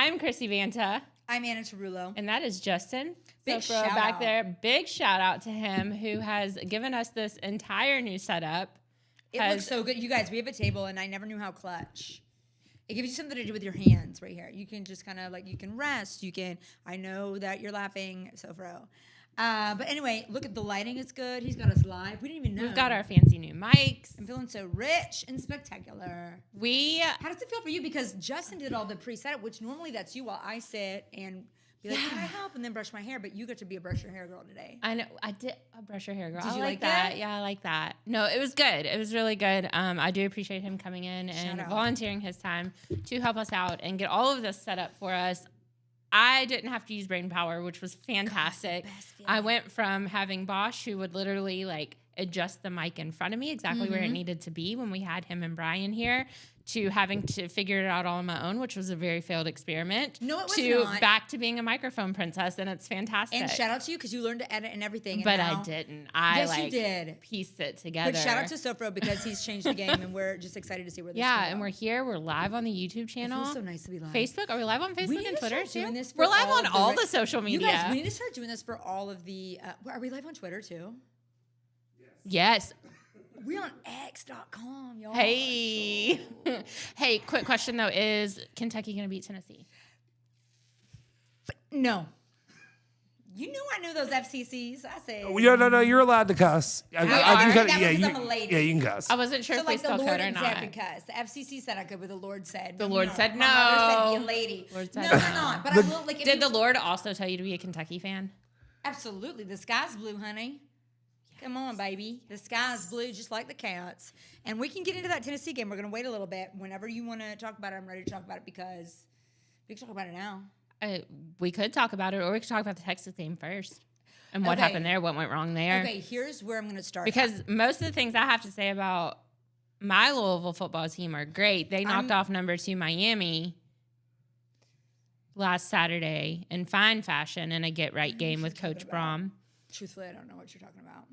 I'm Chrissy Banta. I'm Anna Tarullo. And that is Justin. Big Sofro shout back out. there. Big shout out to him who has given us this entire new setup. It looks so good. You guys, we have a table, and I never knew how clutch. It gives you something to do with your hands right here. You can just kind of you can rest. I know that you're laughing, Sofro. But anyway, look at the lighting. It's good. He's got us live. We didn't even know. We've got our fancy new mics. I'm feeling so rich and spectacular. How does it feel for you? Because Justin did all the pre-setup, which normally that's you while I sit and be like, can I help? And then brush my hair. But you get to be a brush your hair girl today. I know. I did a brush your hair girl. Did you like that? Yeah, I like that. No, it was good. It was really good. I do appreciate him coming in and volunteering his time to help us out and get all of this set up for us. I didn't have to use brain power, which was fantastic. I went from having Bosch, who would literally adjust the mic in front of me exactly where it needed to be when we had him and Brian here, to having to figure it out all on my own, which was a very failed experiment. No, it was to not. Back to being a microphone princess, and it's fantastic. And shout out to you because you learned to edit and everything. And but now, I didn't. Yes, you did. Pieced it together. But shout out to Sofro because he's changed the game, and we're just excited to see where this Yeah, goes. and we're here. We're live on the YouTube channel. It feels so nice to be live. Facebook. Are we live on Facebook and Twitter too? Doing this we're live on all the social media. You guys, we need to start doing this for all of the. Are we live on Twitter too? Yes. We're on X.com, y'all. Hey. Hey, quick question though. Is Kentucky going to beat Tennessee? No. You know I know those FCCs. I said. Oh, no. You're allowed to cuss. I'm a lady. Yeah, you can cuss. I wasn't sure if we still could or the Lord not. said because the FCC said I could, but the Lord said. The Lord said no. My mother said be a lady. Lord said no, we're not. But I will Did the Lord also tell you to be a Kentucky fan? Absolutely. The sky's blue, honey. Come on, baby. The sky's blue just like the cats. And we can get into that Tennessee game. We're going to wait a little bit. Whenever you want to talk about it, I'm ready to talk about it because we can talk about it now. We could talk about it, or we could talk about the Texas game first and what happened there, what went wrong there. Okay, here's where I'm going to start. Because most of the things I have to say about my Louisville football team are great. They knocked off number 2 Miami last Saturday in fine fashion in a get-right game with Coach Brohm. Truthfully, I don't know what you're talking about.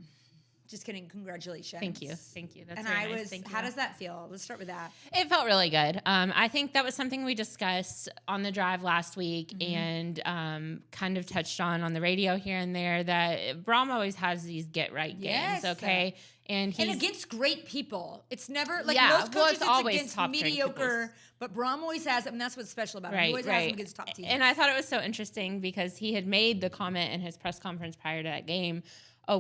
Just kidding. Congratulations. Thank you. That's and very nice. How does that feel? Let's start with that. It felt really good. I think that was something we discussed on the drive last week and kind of touched on the radio here and there, that Brohm always has these get-right games, okay? And against great people. It's never, most coaches, it's always against top mediocre, but Brohm always has them, and that's what's special about him. He always has them against top teams. And I thought it was so interesting because he had made the comment in his press conference prior to that game,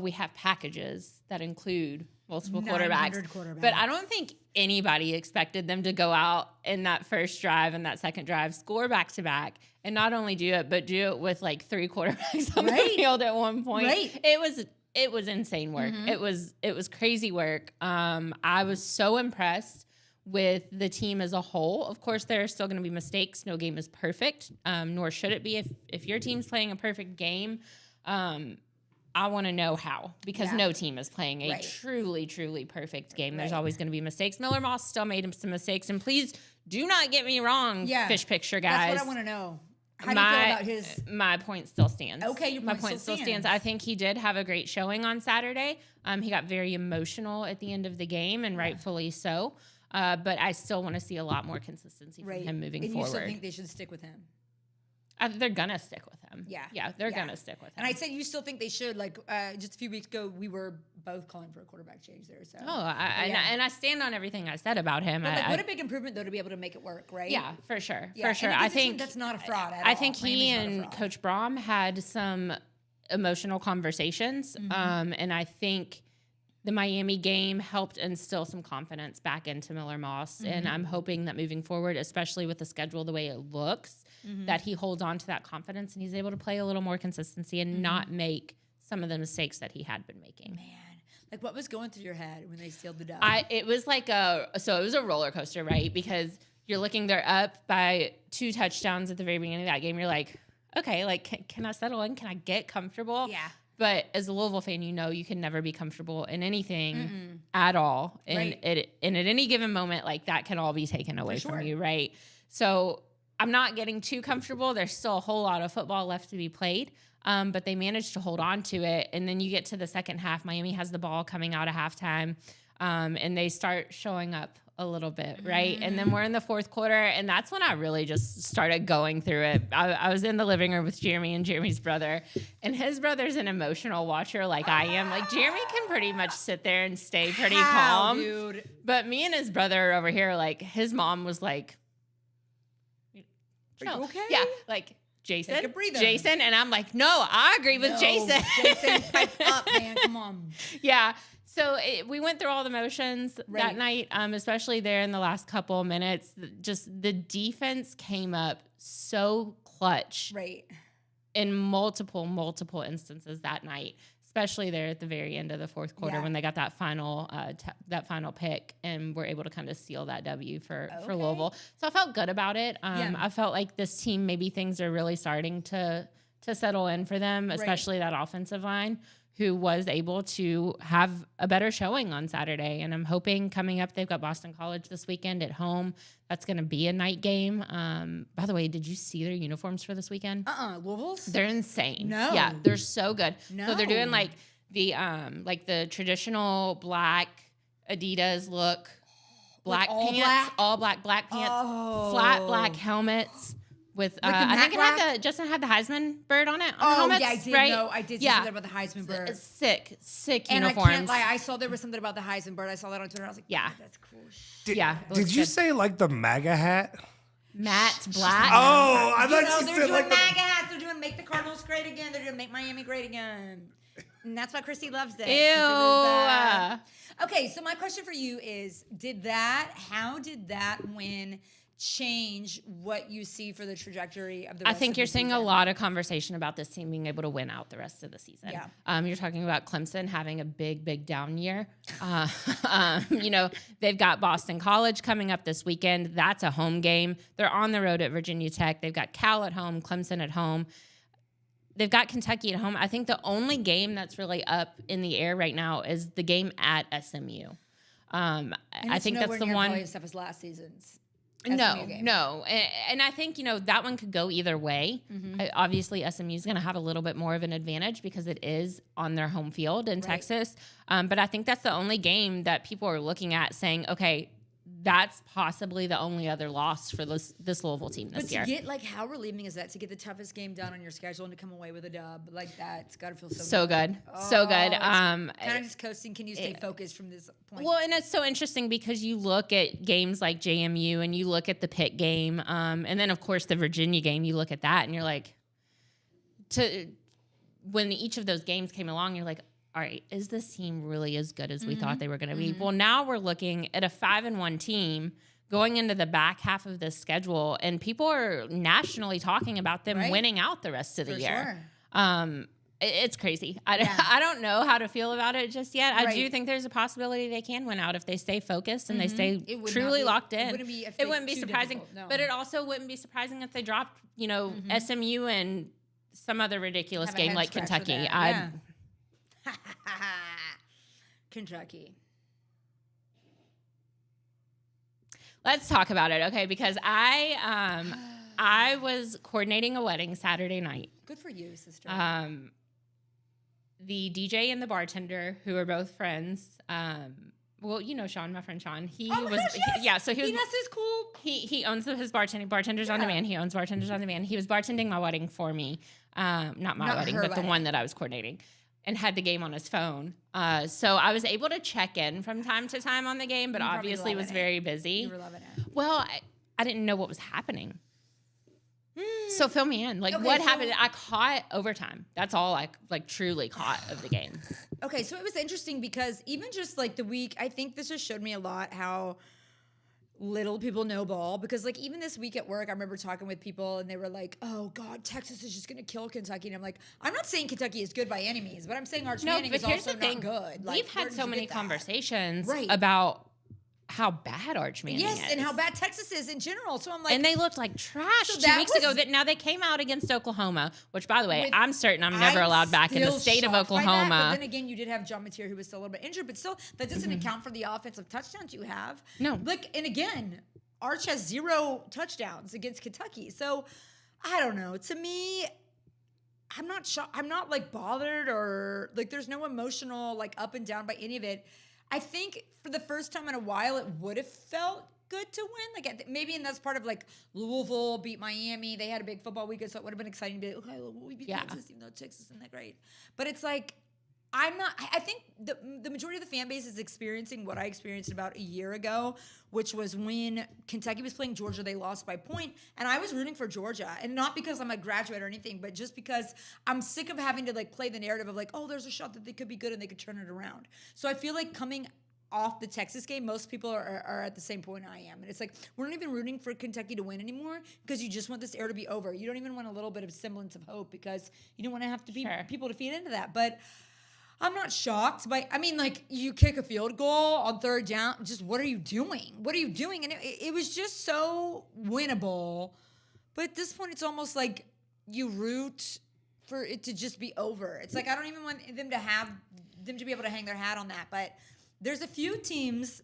we have packages that include multiple quarterbacks. But I don't think anybody expected them to go out in that first drive and that second drive, score back-to-back, and not only do it, but do it with 3 quarterbacks on the field at one point. It was insane work. It was crazy work. I was so impressed with the team as a whole. Of course, there are still going to be mistakes. No game is perfect, nor should it be. If your team's playing a perfect game, I want to know how, because no team is playing a truly, truly perfect game. There's always going to be mistakes. Miller Moss still made some mistakes, and please do not get me wrong, fish picture guys. That's what I want to know. How do you feel about his? My point still stands. Okay, your point still stands. I think he did have a great showing on Saturday. He got very emotional at the end of the game, and rightfully so. But I still want to see a lot more consistency from him moving forward. And you still think they should stick with him? They're gonna stick with him. They're gonna stick with him. And I said you still think they should. Just a few weeks ago, we were both calling for a quarterback change there. So and I stand on everything I said about him. But what a big improvement though to be able to make it work, right? Yeah, for sure, for sure. I think that's not a fraud at all. I think he and Coach Brohm had some emotional conversations, and I think the Miami game helped instill some confidence back into Miller Moss, and I'm hoping that moving forward, especially with the schedule the way it looks, that he holds on to that confidence and he's able to play a little more consistency and not make some of the mistakes that he had been making. Man, what was going through your head when they sealed the dub? It was it was a roller coaster, right? Because you're looking, they're up by 2 touchdowns at the very beginning of that game. You're like, okay, can I settle in? Can I get comfortable? Yeah. But as a Louisville fan, you can never be comfortable in anything at all. And at any given moment, that can all be taken away from you, right? So I'm not getting too comfortable. There's still a whole lot of football left to be played. But they managed to hold on to it. And then you get to the second half. Miami has the ball coming out of halftime. And they start showing up a little bit, right? And then we're in the fourth quarter, and that's when I really just started going through it. I was in the living room with Jeremy and Jeremy's brother, and his brother's an emotional watcher like I am. Like, Jeremy can pretty much sit there and stay pretty calm. Dude? But me and his brother over here, like, his mom was like, Are you okay? Yeah, like, Jason, Take a breather. Jason. And I'm like, no, I agree with Jason. Jason, pipe up, man. Come on. Yeah. So we went through all the motions that night, especially there in the last couple of minutes. Just the defense came up so clutch in multiple instances that night, especially there at the very end of the fourth quarter when they got that final pick and were able to kind of seal that W for Louisville. So I felt good about it. I felt like this team, maybe things are really starting to settle in for them, especially that offensive line, who was able to have a better showing on Saturday. And I'm hoping coming up, they've got Boston College this weekend at home. That's going to be a night game. By the way, did you see their uniforms for this weekend? Louisville's? They're insane. No. Yeah, they're so good. No. So they're doing like the traditional black Adidas look, black pants, all black pants, flat black helmets. With I think Justin had the Heisman bird on it. On helmets, yeah, I did. Right? No, I did see something about the Heisman bird. Sick and uniforms. I can't lie, I saw there was something about the Heisman bird. I saw that on Twitter. I was like, yeah, that's cool. Did you say like the MAGA hat? Matte black. Oh, I thought you they're said doing like MAGA hats. They're doing Make the Cardinals Great Again. They're doing Make Miami Great Again. And that's why Chrissy loves it. Ew. Okay, so my question for you is, how did that win change what you see for the trajectory of the rest I think of you're the seeing season? a lot of conversation about this team being able to win out the rest of the season. Yeah. You're talking about Clemson having a big down year. They've got Boston College coming up this weekend. That's a home game. They're on the road at Virginia Tech. They've got Cal at home, Clemson at home. They've got Kentucky at home. I think the only game that's really up in the air right now is the game at SMU. I think that's the one. As tough as last season's. No. And I think, that one could go either way. Obviously, SMU is going to have a little bit more of an advantage because it is on their home field in Texas. But I think that's the only game that people are looking at saying, okay, that's possibly the only other loss for this Louisville team this year. But to get, how relieving is that to get the toughest game done on your schedule and to come away with a dub like that? It's got to feel so good. So good. Kind of just coasting. Can you stay focused from this point? Well, and it's so interesting because you look at games like JMU and you look at the Pitt game, and then, of course, the Virginia game, you look at that and you're like, when each of those games came along, you're like, all right, is this team really as good as we thought they were going to be? Well, now we're looking at a 5-1 team going into the back half of this schedule, and people are nationally talking about them winning out the rest of the year. Sure. It's crazy. I don't know how to feel about it just yet. I do think there's a possibility they can win out if they stay focused and they stay truly locked in. It wouldn't be surprising, but it also wouldn't be surprising if they dropped, SMU and some other ridiculous game like Kentucky. Kentucky. Let's talk about it, okay? Because I was coordinating a wedding Saturday night. Good for you, sister. The DJ and the bartender, who are both friends. Well, Sean, my friend Sean. He owns his Bartenders on Demand. He owns Bartenders on Demand. He was bartending my wedding for me, not my wedding, but the one that I was coordinating. And had the game on his phone. So I was able to check in from time to time on the game, but obviously was very busy. You were loving it. Well, I didn't know what was happening. So fill me in. What happened? I caught overtime. That's all I truly caught of the game. Okay, so it was interesting because even just the week, I think this just showed me a lot how little people know ball, because even this week at work, I remember talking with people and they were like, oh God, Texas is just going to kill Kentucky. And I'm like, I'm not saying Kentucky is good by any means, but I'm saying Arch Manning is also not good. We've had so many conversations about how bad Arch Manning is. Yes, and how bad Texas is in general. So I'm like... And they looked like trash 2 weeks ago. Now they came out against Oklahoma, which, by the way, I'm certain I'm never allowed back in the state of Oklahoma. But then again, you did have John Mateer, who was still a little bit injured, but still, that doesn't account for the offensive touchdowns you have. No. And again, Arch has 0 touchdowns against Kentucky. So, I don't know. To me... I'm not bothered or there's no emotional up and down by any of it. I think for the first time in a while, it would have felt good to win. Like maybe, and that's part of like Louisville beat Miami. They had a big football weekend, so it would have been exciting to be like, okay, well, we beat Texas, even though Texas isn't that great. But it's like, I think the majority of the fan base is experiencing what I experienced about a year ago, which was when Kentucky was playing Georgia, they lost by point, and I was rooting for Georgia. And not because I'm a graduate or anything, but just because I'm sick of having to like play the narrative of like, oh, there's a shot that they could be good and they could turn it around. So I feel like coming off the Texas game, most people are at the same point I am. And it's like, we're not even rooting for Kentucky to win anymore because you just want this era to be over. You don't even want a little bit of semblance of hope because you don't want to have to be people to feed into that. But I'm not shocked by, I mean, like, you kick a field goal on third down. Just what are you doing? What are you doing? And it was just so winnable. But at this point, it's almost like you root for it to just be over. It's like, I don't even want them to be able to hang their hat on that. But there's a few teams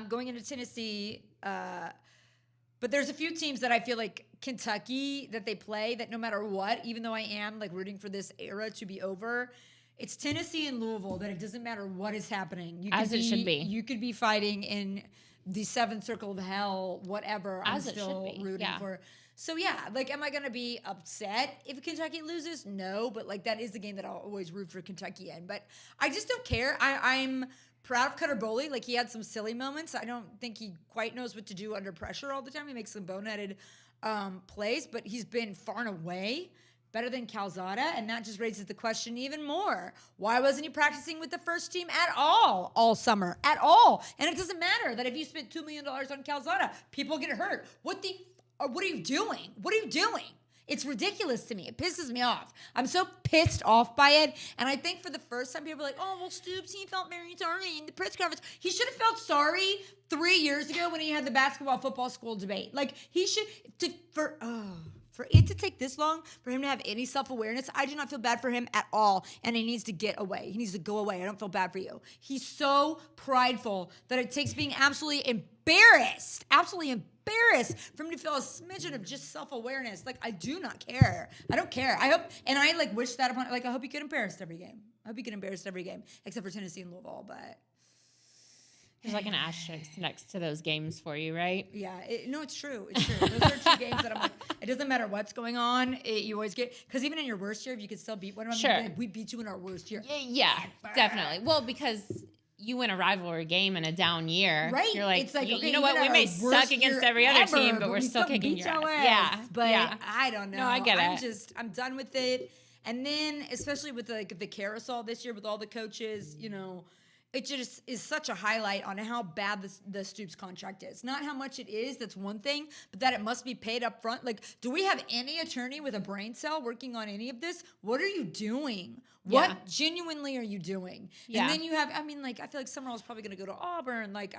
going into Tennessee, but there's a few teams that I feel like Kentucky, that they play, that no matter what, even though I am like rooting for this era to be over, it's Tennessee and Louisville that it doesn't matter what is happening. It should be. You could be fighting in the seventh circle of hell, whatever. I'm still rooting for. So yeah, like, am I going to be upset if Kentucky loses? No, but like that is the game that I'll always root for Kentucky in. But I just don't care. I'm proud of Cutter Boley. Like, he had some silly moments. I don't think he quite knows what to do under pressure all the time. He makes some boneheaded plays, but he's been far and away better than Calzada, and that just raises the question even more. Why wasn't he practicing with the first team at all summer? At all. And it doesn't matter that if you spent $2 million on Calzada, people get hurt. What are you doing? What are you doing? It's ridiculous to me. It pisses me off. I'm so pissed off by it. And I think for the first time, people are like, oh, well, Stoops, he felt very sorry in the press conference. He should have felt sorry 3 years ago when he had the basketball football school debate. Like, he should, for it to take this long, for him to have any self-awareness, I do not feel bad for him at all. And he needs to get away. He needs to go away. I don't feel bad for you. He's so prideful that it takes being absolutely embarrassed for him to feel a smidgen of just self-awareness. Like, I do not care. I don't care. I hope, and I like wish that upon, like, I hope he get embarrassed every game. Except for Tennessee and Louisville, but. There's like an asterisk next to those games for you, right? Yeah. It's true. It's true. Those are two games that I'm like, it doesn't matter what's going on. You always get, because even in your worst year, if you could still beat one of them, like, we beat you in our worst year. Yeah, definitely. Well, because you win a rivalry game in a down year. Right. You're like, it's like, okay, you know what? We may suck against every other team, but we're still kicking your ass. Yeah. But I don't know. No, I get it. I'm done with it. And then, especially with the carousel this year with all the coaches, it just is such a highlight on how bad the Stoops contract is. Not how much it is, that's one thing, but that it must be paid up front. Like, do we have any attorney with a brain cell working on any of this? What are you doing? Yeah. What genuinely are you doing? Yeah. And then you have, I feel like Summerall's probably going to go to Auburn. Like,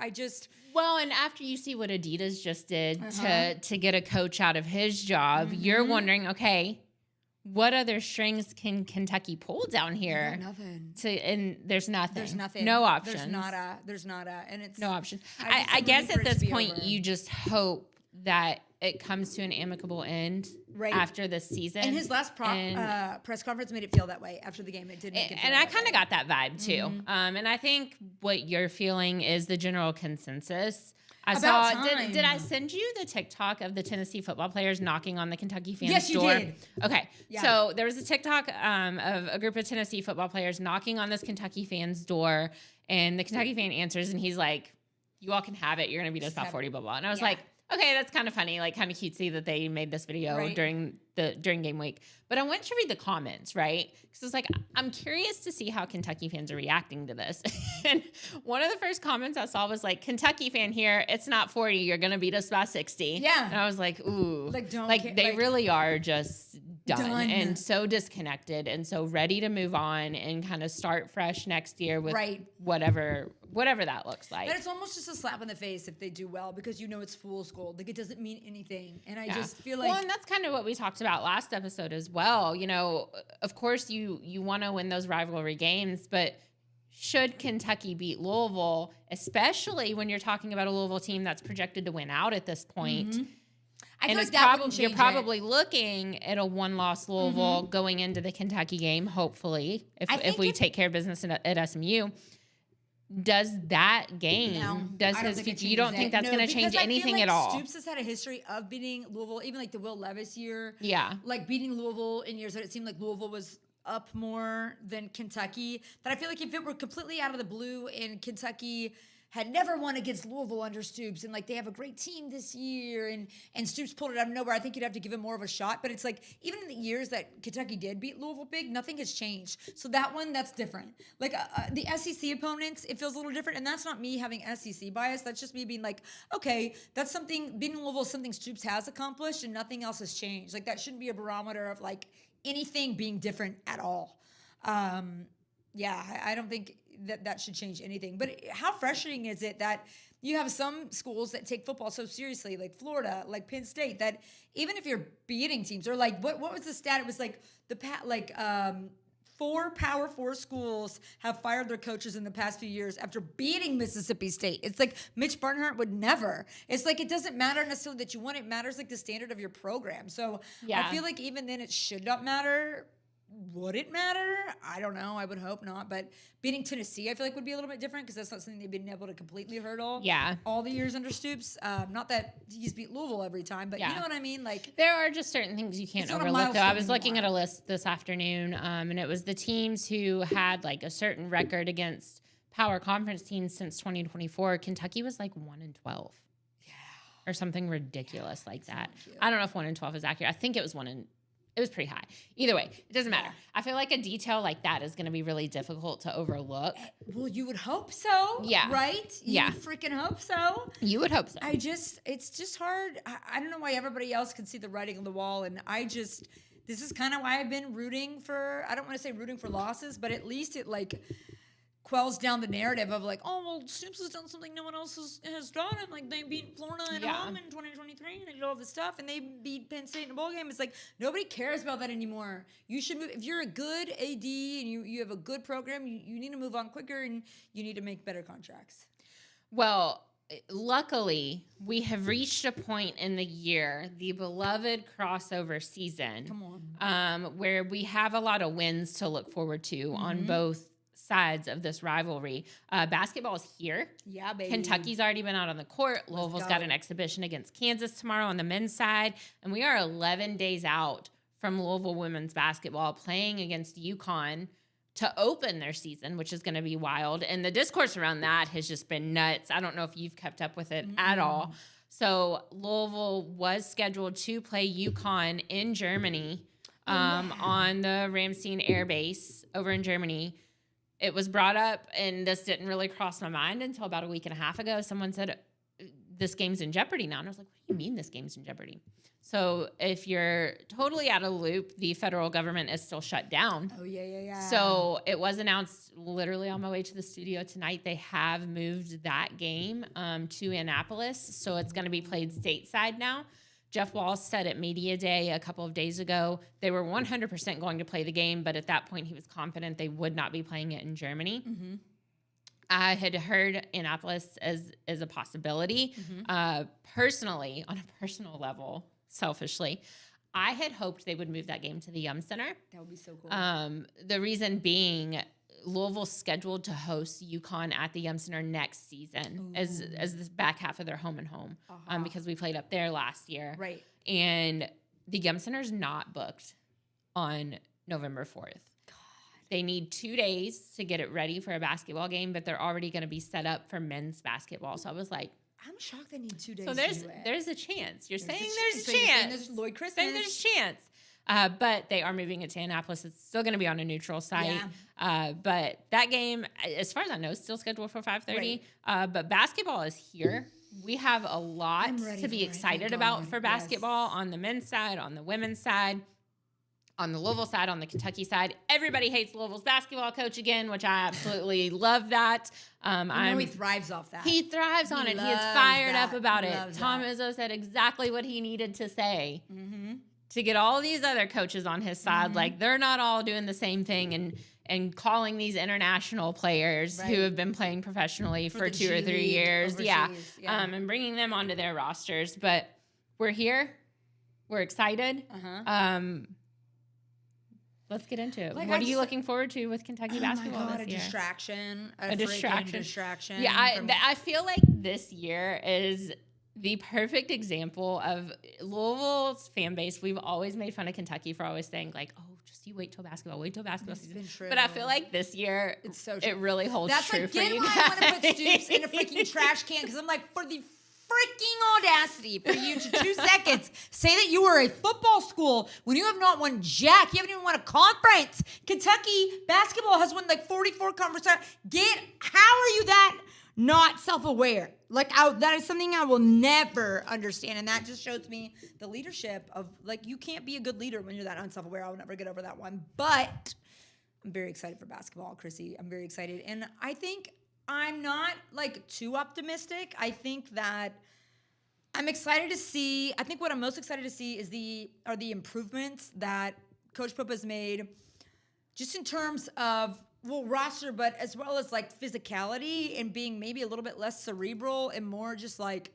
Well, and after you see what Adidas just did to get a coach out of his job, you're wondering, okay, what other strings can Kentucky pull down here? Nothing. And there's nothing. There's nothing. No options. There's nada. And it's no options. I guess at this point, you just hope that it comes to an amicable end after this season. And his last press conference made it feel that way after the game. It did make it feel and I kind of got that vibe too. And I think what you're feeling is the general consensus. Did I send you the TikTok of the Tennessee football players knocking on the Kentucky fans' door? Yes, you did. Okay. Yeah. So there was a TikTok of a group of Tennessee football players knocking on this Kentucky fan's door, and the Kentucky fan answers, and he's like, you all can have it. You're going to beat us by 40, blah, blah. And I was like, okay, that's kind of funny, like kind of cutesy that they made this video during game week. But I went to read the comments, right? Because I was like, I'm curious to see how Kentucky fans are reacting to this. And one of the first comments I saw was like, Kentucky fan here, it's not 40, you're gonna beat us by 60. Yeah. And I was like, ooh. They they really are just done and so disconnected and so ready to move on and kind of start fresh next year with whatever that looks like. But it's almost just a slap in the face if they do well, because it's fool's gold. Like, it doesn't mean anything. And I just feel like... Well, and that's kind of what we talked about last episode as well. Of course you want to win those rivalry games, but should Kentucky beat Louisville, especially when you're talking about a Louisville team that's projected to win out at this point, I feel like you're probably looking at a one-loss Louisville going into the Kentucky game, hopefully, if we take care of business at SMU. does that game, you don't think that's going to change anything at all? Stoops has had a history of beating Louisville, even like the Will Levis year. Yeah. Like beating Louisville in years that it seemed like Louisville was up more than Kentucky. That I feel like if it were completely out of the blue and Kentucky had never won against Louisville under Stoops, and like they have a great team this year, and Stoops pulled it out of nowhere, I think you'd have to give him more of a shot. But it's like, even in the years that Kentucky did beat Louisville big, nothing has changed. So that one, that's different. Like the SEC opponents, it feels a little different, and that's not me having SEC bias. That's just me being like, okay, that's something, beating Louisville is something Stoops has accomplished, and nothing else has changed. Like that shouldn't be a barometer of like anything being different at all. I don't think that should change anything. But how frustrating is it that you have some schools that take football so seriously, like Florida, like Penn State, that even if you're beating teams, or like what was the stat? It was like 4 Power 4 schools have fired their coaches in the past few years after beating Mississippi State. It's like Mitch Barnhart would never. It's like it doesn't matter necessarily that you won. It matters like the standard of your program. So I feel like even then it should not matter. Would it matter? I don't know. I would hope not. But beating Tennessee, I feel like would be a little bit different because that's not something they've been able to completely hurdle. Yeah. All the years under Stoops. Not that he's beat Louisville every time, but you know what I mean? Like there are just certain things you can't overlook. Though I was looking at a list this afternoon, and it was the teams who had like a certain record against power conference teams since 2024. Kentucky was like 1-12. Or something ridiculous like that. I don't know if 1-12 is accurate. I think it was it was pretty high. Either way, it doesn't matter. I feel like a detail like that is going to be really difficult to overlook. Well, you would hope so. Yeah. Right? You freaking hope so. You would hope so. It's just hard. I don't know why everybody else can see the writing on the wall. And this is kind of why I've been rooting for, I don't want to say rooting for losses, but at least it like quells down the narrative of like, oh, well, Stoops has done something no one else has done. And like they beat Florida at home in 2023 and they did all this stuff and they beat Penn State in a bowl game. It's like nobody cares about that anymore. You should move. If you're a good AD and you have a good program, you need to move on quicker and you need to make better contracts. Well, luckily, we have reached a point in the year, the beloved crossover season, where we have a lot of wins to look forward to on both sides of this rivalry. Basketball is here. Yeah, baby. Kentucky's already been out on the court. Louisville's got an exhibition against Kansas tomorrow on the men's side. And we are 11 days out from Louisville women's basketball playing against UConn to open their season, which is going to be wild. And the discourse around that has just been nuts. I don't know if you've kept up with it at all. So Louisville was scheduled to play UConn in Germany on the Ramstein Air Base over in Germany. It was brought up, and this didn't really cross my mind until about a week and a half ago. Someone said, this game's in jeopardy now. And I was like, what do you mean this game's in jeopardy? So if you're totally out of the loop, the federal government is still shut down. Oh, yeah. So it was announced literally on my way to the studio tonight. They have moved that game to Annapolis. So it's going to be played stateside now. Jeff Walsh said at Media Day a couple of days ago they were 100% going to play the game, but at that point he was confident they would not be playing it in Germany. I had heard Annapolis as a possibility. Personally, on a personal level, selfishly, I had hoped they would move that game to the Yum Center. That would be so cool. The reason being, Louisville's scheduled to host UConn at the Yum Center next season as the back half of their home and home because we played up there last year. Right. And the Yum Center's not booked on November 4th. God. They need 2 days to get it ready for a basketball game, but they're already going to be set up for men's basketball. So I was like, I'm shocked they need 2 days. So there's a chance. You're saying there's a chance. There's Lloyd Christmas. Saying there's a chance. But they are moving it to Annapolis. It's still going to be on a neutral site. Yeah. But that game, as far as I know, is still scheduled for 5:30. Right. But basketball is here. We have a lot to be excited about for basketball on the men's side, on the women's side, on the Louisville side, on the Kentucky side. Everybody hates Louisville's basketball coach again, which I absolutely love that. I know he thrives off that. He thrives on it. He is fired up about it. Tom Izzo said exactly what he needed to say. To get all these other coaches on his side, like they're not all doing the same thing and calling these international players who have been playing professionally for 2 or 3 years, and bringing them onto their rosters. But we're here, we're excited. Let's get into it. Like, What are you looking forward to with Kentucky basketball Oh my God, this a year? distraction. A distraction. Distraction. Yeah, I feel like this year is the perfect example of Louisville's fan base. We've always made fun of Kentucky for always saying like, "Oh, just you wait till basketball season." Been true. But I feel like this year, It's so true. it really holds That's true like for you why guys. I want to put Stoops in a freaking trash can because I'm like, for the freaking audacity for you to 2 seconds say that you were a football school when you have not won jack. You haven't even won a conference. Kentucky basketball has won like 44 conference. How are you that not self-aware? Like, that is something I will never understand. And that just shows me the leadership of, like, you can't be a good leader when you're that unself-aware. I will never get over that one. But I'm very excited for basketball, Chrissy. I'm very excited. And I think I'm not, like, too optimistic. I think that I'm excited to see. I think what I'm most excited to see are the improvements that Coach Pope has made just in terms of, roster, but as well as like physicality and being maybe a little bit less cerebral and more just like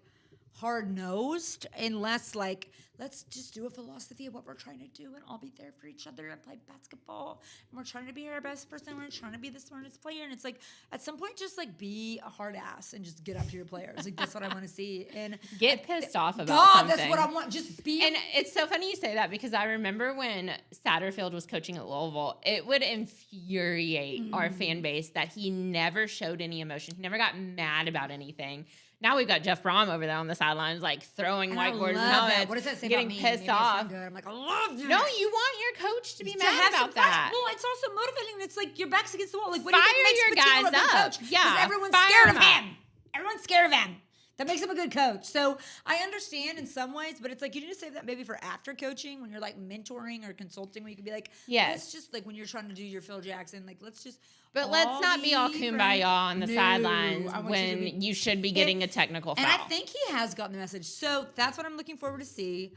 hard-nosed and less like, let's just do a philosophy of what we're trying to do and all be there for each other and play basketball. And we're trying to be our best person. We're trying to be the smartest player. And it's like, at some point, just like be a hard ass and just get up to your players. Like, that's what I want to see. And Get pissed off about something. That's what I want. Just be. And it's so funny you say that because I remember when Satterfield was coaching at Louisville, it would infuriate our fan base that he never showed any emotion. He never got mad about anything. Now we've got Jeff Brohm over there on the sidelines, like throwing whiteboards and helmets. What does that say getting about me? pissed Maybe it's off. not good. I'm like, I love that. No, you want your coach to be mad have about some that. Well, it's also motivating. It's like your back's against the wall. Like, what Fire do you think your makes Patino a guys good up. coach? Yeah, Because everyone's fire scared of them up. him. Everyone's scared of him. That makes him a good coach. So I understand in some ways, but it's like you need to save that maybe for after coaching when you're like mentoring or consulting, where you could be like, yes, let's just like when you're trying to do your Phil Jackson, like let's just. But let's not be all kumbaya on the sidelines when you should be getting a technical foul. And I think he has gotten the message. So that's what I'm looking forward to see.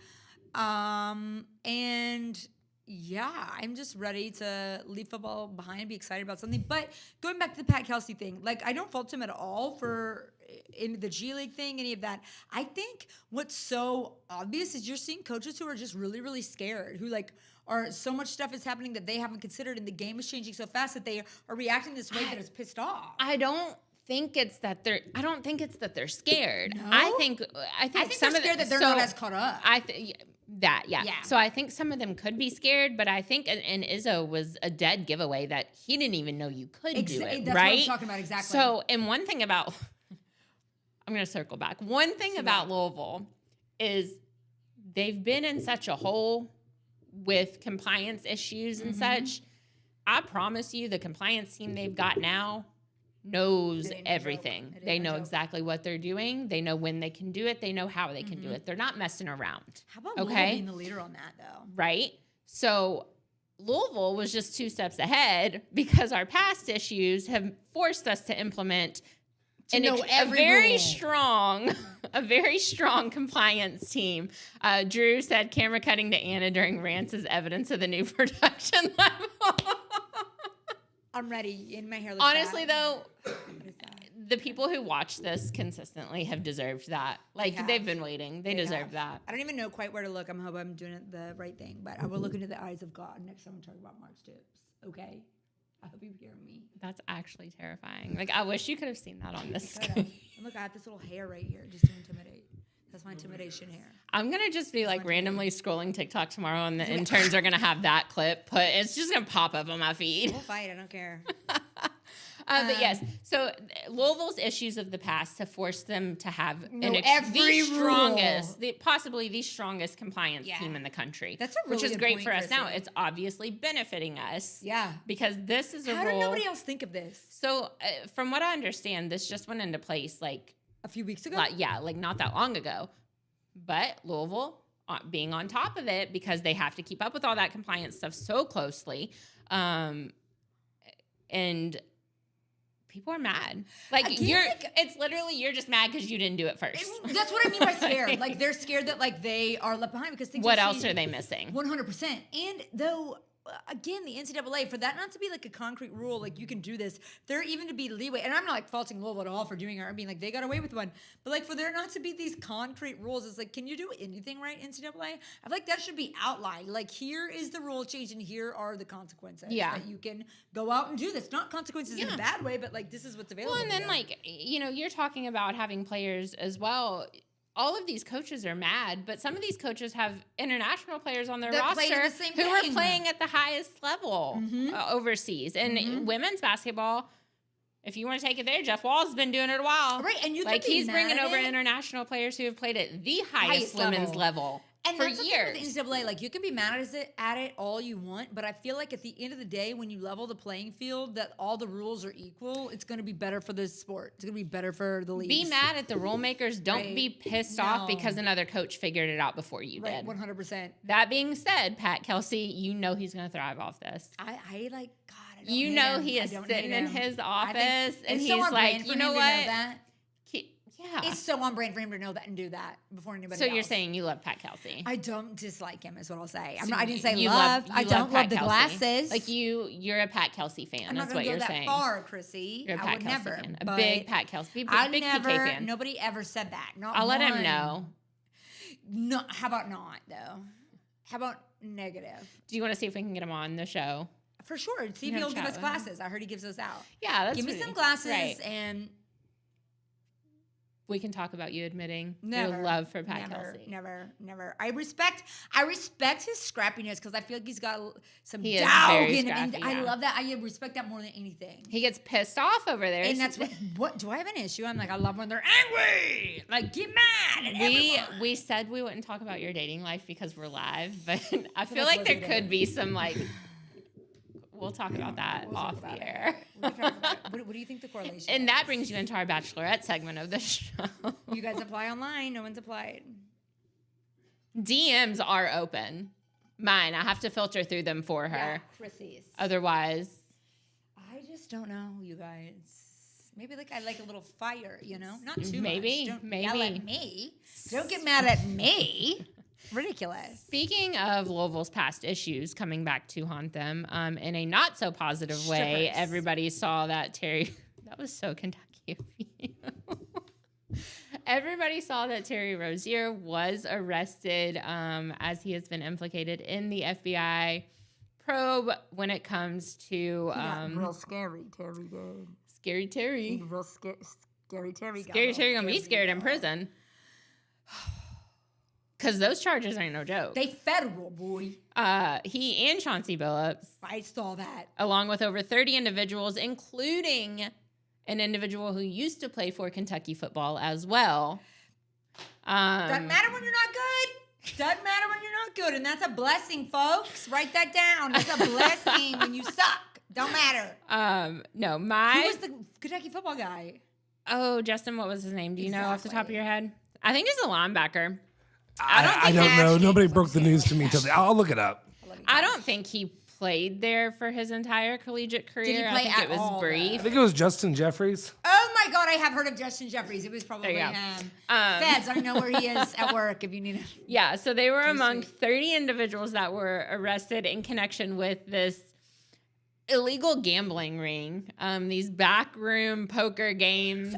And yeah, I'm just ready to leave football behind and be excited about something. But going back to the Pat Kelsey thing, like I don't fault him at all for in the G League thing, any of that. I think what's so obvious is you're seeing coaches who are just really, really scared, who like are so much stuff is happening that they haven't considered, and the game is changing so fast that they are reacting this way that is pissed off. I don't think it's that they're scared. No? I think some they're of scared that they're not as caught up. Yeah. So I think some of them could be scared, but I think and Izzo was a dead giveaway that he didn't even know you could do it. That's right? what I'm talking about exactly. So, and one thing about I'm going to circle back. One thing about Louisville is they've been in such a hole with compliance issues and such. I promise you, the compliance team they've got now knows everything. They know exactly what they're doing. They know when they can do it. They know how they can do it. They're not messing around. How about Louisville being the leader on that, though? Right? So Louisville was just 2 steps ahead because our past issues have forced us to implement a very strong compliance team. Drew said camera cutting to Anna during rants is evidence of the new production level. I'm ready. In my hair looks Honestly, bad. though, the people who watch this consistently have deserved that. Like, they've been waiting. They deserve that. I don't even know quite where to look. I'm hoping I'm doing the right thing, but I will look into the eyes of God next time we talk about Mark Stoops. Okay? I hope you hear me. That's actually terrifying. Like, I wish you could have seen that on this screen. And look, I have this little hair right here just to intimidate. That's my intimidation hair. I'm going to just be like randomly scrolling TikTok tomorrow, and the interns are going to have that clip put. It's just going to pop up on my feed. We'll fight. I don't care. But yes, so Louisville's issues of the past have forced them to have possibly the strongest compliance team in the country. That's a really which is good great point, for us now. Chrissy. It's obviously benefiting us. Yeah. Because this is a How rule. did nobody else think of this? So from what I understand, this just went into place like a few weeks ago? like not that long ago. But Louisville being on top of it because they have to keep up with all that compliance stuff so closely. And people are mad. Like it's literally you're just mad because you didn't do it first. That's what I mean by scared. Like they're scared that like they are left behind because things. What else are they missing? 100%. And though again, the NCAA, for that not to be like a concrete rule, like you can do this, there even to be leeway, and I'm not like faulting Louisville at all for doing it. I mean, like they got away with one, but like for there not to be these concrete rules, it's like, can you do anything right, NCAA? I feel like that should be outlined. Like, here is the rule change, and here are the consequences. Yeah, that you can go out and do this. Not consequences in a bad way, but like this is what's available. Well, and then like you're talking about having players as well. All of these coaches are mad, but some of these coaches have international players on their roster who are playing at the highest level overseas. And women's basketball, if you want to take it there, Jeff Wall's been doing it a while. Right, and you like he's bringing over international players who have played at the highest women's level. And for years. With the NCAA, like you can be mad at it all you want, but I feel like at the end of the day, when you level the playing field, that all the rules are equal, it's going to be better for the sport. It's going to be better for the league. Be mad at the rule makers. Don't be pissed off because another coach figured it out before you did. 100%. That being said, Pat Kelsey, you know he's going to thrive off this. I like, God, I don't You hate know him. he is sitting in his office and he's like, you know what? Yeah. It's so on brand for him to know that and do that before anybody else. So you're else. saying you love Pat Kelsey? I don't dislike him is what I'll say. I didn't say love. I don't love the glasses. Like you're a Pat Kelsey fan. I'm not That's what you're that saying. Far, Chrissy. You're a Pat Kelsey fan. A big Pat Kelsey. Big never, PK fan. Nobody ever said that. I'll let him know. No, how about not though? How about negative? Do you want to see if we can get him on the show? For sure. See if he'll give us glasses. I heard he gives those out. Yeah, that's give me some glasses and. We can talk about you admitting your love for Pat Kelsey. Never. I respect his scrappiness because I feel like he's got some dog in him. And I love that. I respect that more than anything. He gets pissed off over there. And that's what do I have an issue? I'm like, I love when they're angry. Like, get mad at everyone. We said we wouldn't talk about your dating life because we're live, but I feel like there could be some like... We'll talk about that off the air. What do you think the correlation is? And that brings you into our Bachelorette segment of the show. You guys apply online. No one's applied. DMs are open. Mine. I have to filter through them for her. Yeah, Chrissy's. Otherwise. I just don't know, you guys. Maybe like I like a little fire, you know? Not too much. Don't yell at me. Don't get mad at me. Ridiculous. Speaking of Louisville's past issues coming back to haunt them, in a not so positive way, everybody saw that that was so Kentucky of you. Everybody saw that Terry Rozier was arrested as he has been implicated in the FBI probe when it comes to real scary Terry did. Scary Terry. Real scary Terry. Scary Terry gonna be scared in prison. Because those charges ain't no joke. They federal, boy. He and Chauncey Billups. I saw that. Along with over 30 individuals, including an individual who used to play for Kentucky football as well. Doesn't matter when you're not good. Doesn't matter when you're not good. And that's a blessing, folks. Write that down. That's a blessing when you suck. Don't matter. No, Who was the Kentucky football guy? Oh, Justin, what was his name? Do you know off the top of your head? I think he's a linebacker. I don't know. Nobody broke the news to me until I'll look it up. I don't think he played there for his entire collegiate career. Did he play I think it was brief. I think it was Justin Jeffries. Oh my God, I have heard of Justin Jeffries. It was probably him. Feds, I know where he is at work if you need him. Yeah, so they were among 30 individuals that were arrested in connection with this illegal gambling ring, these backroom poker games.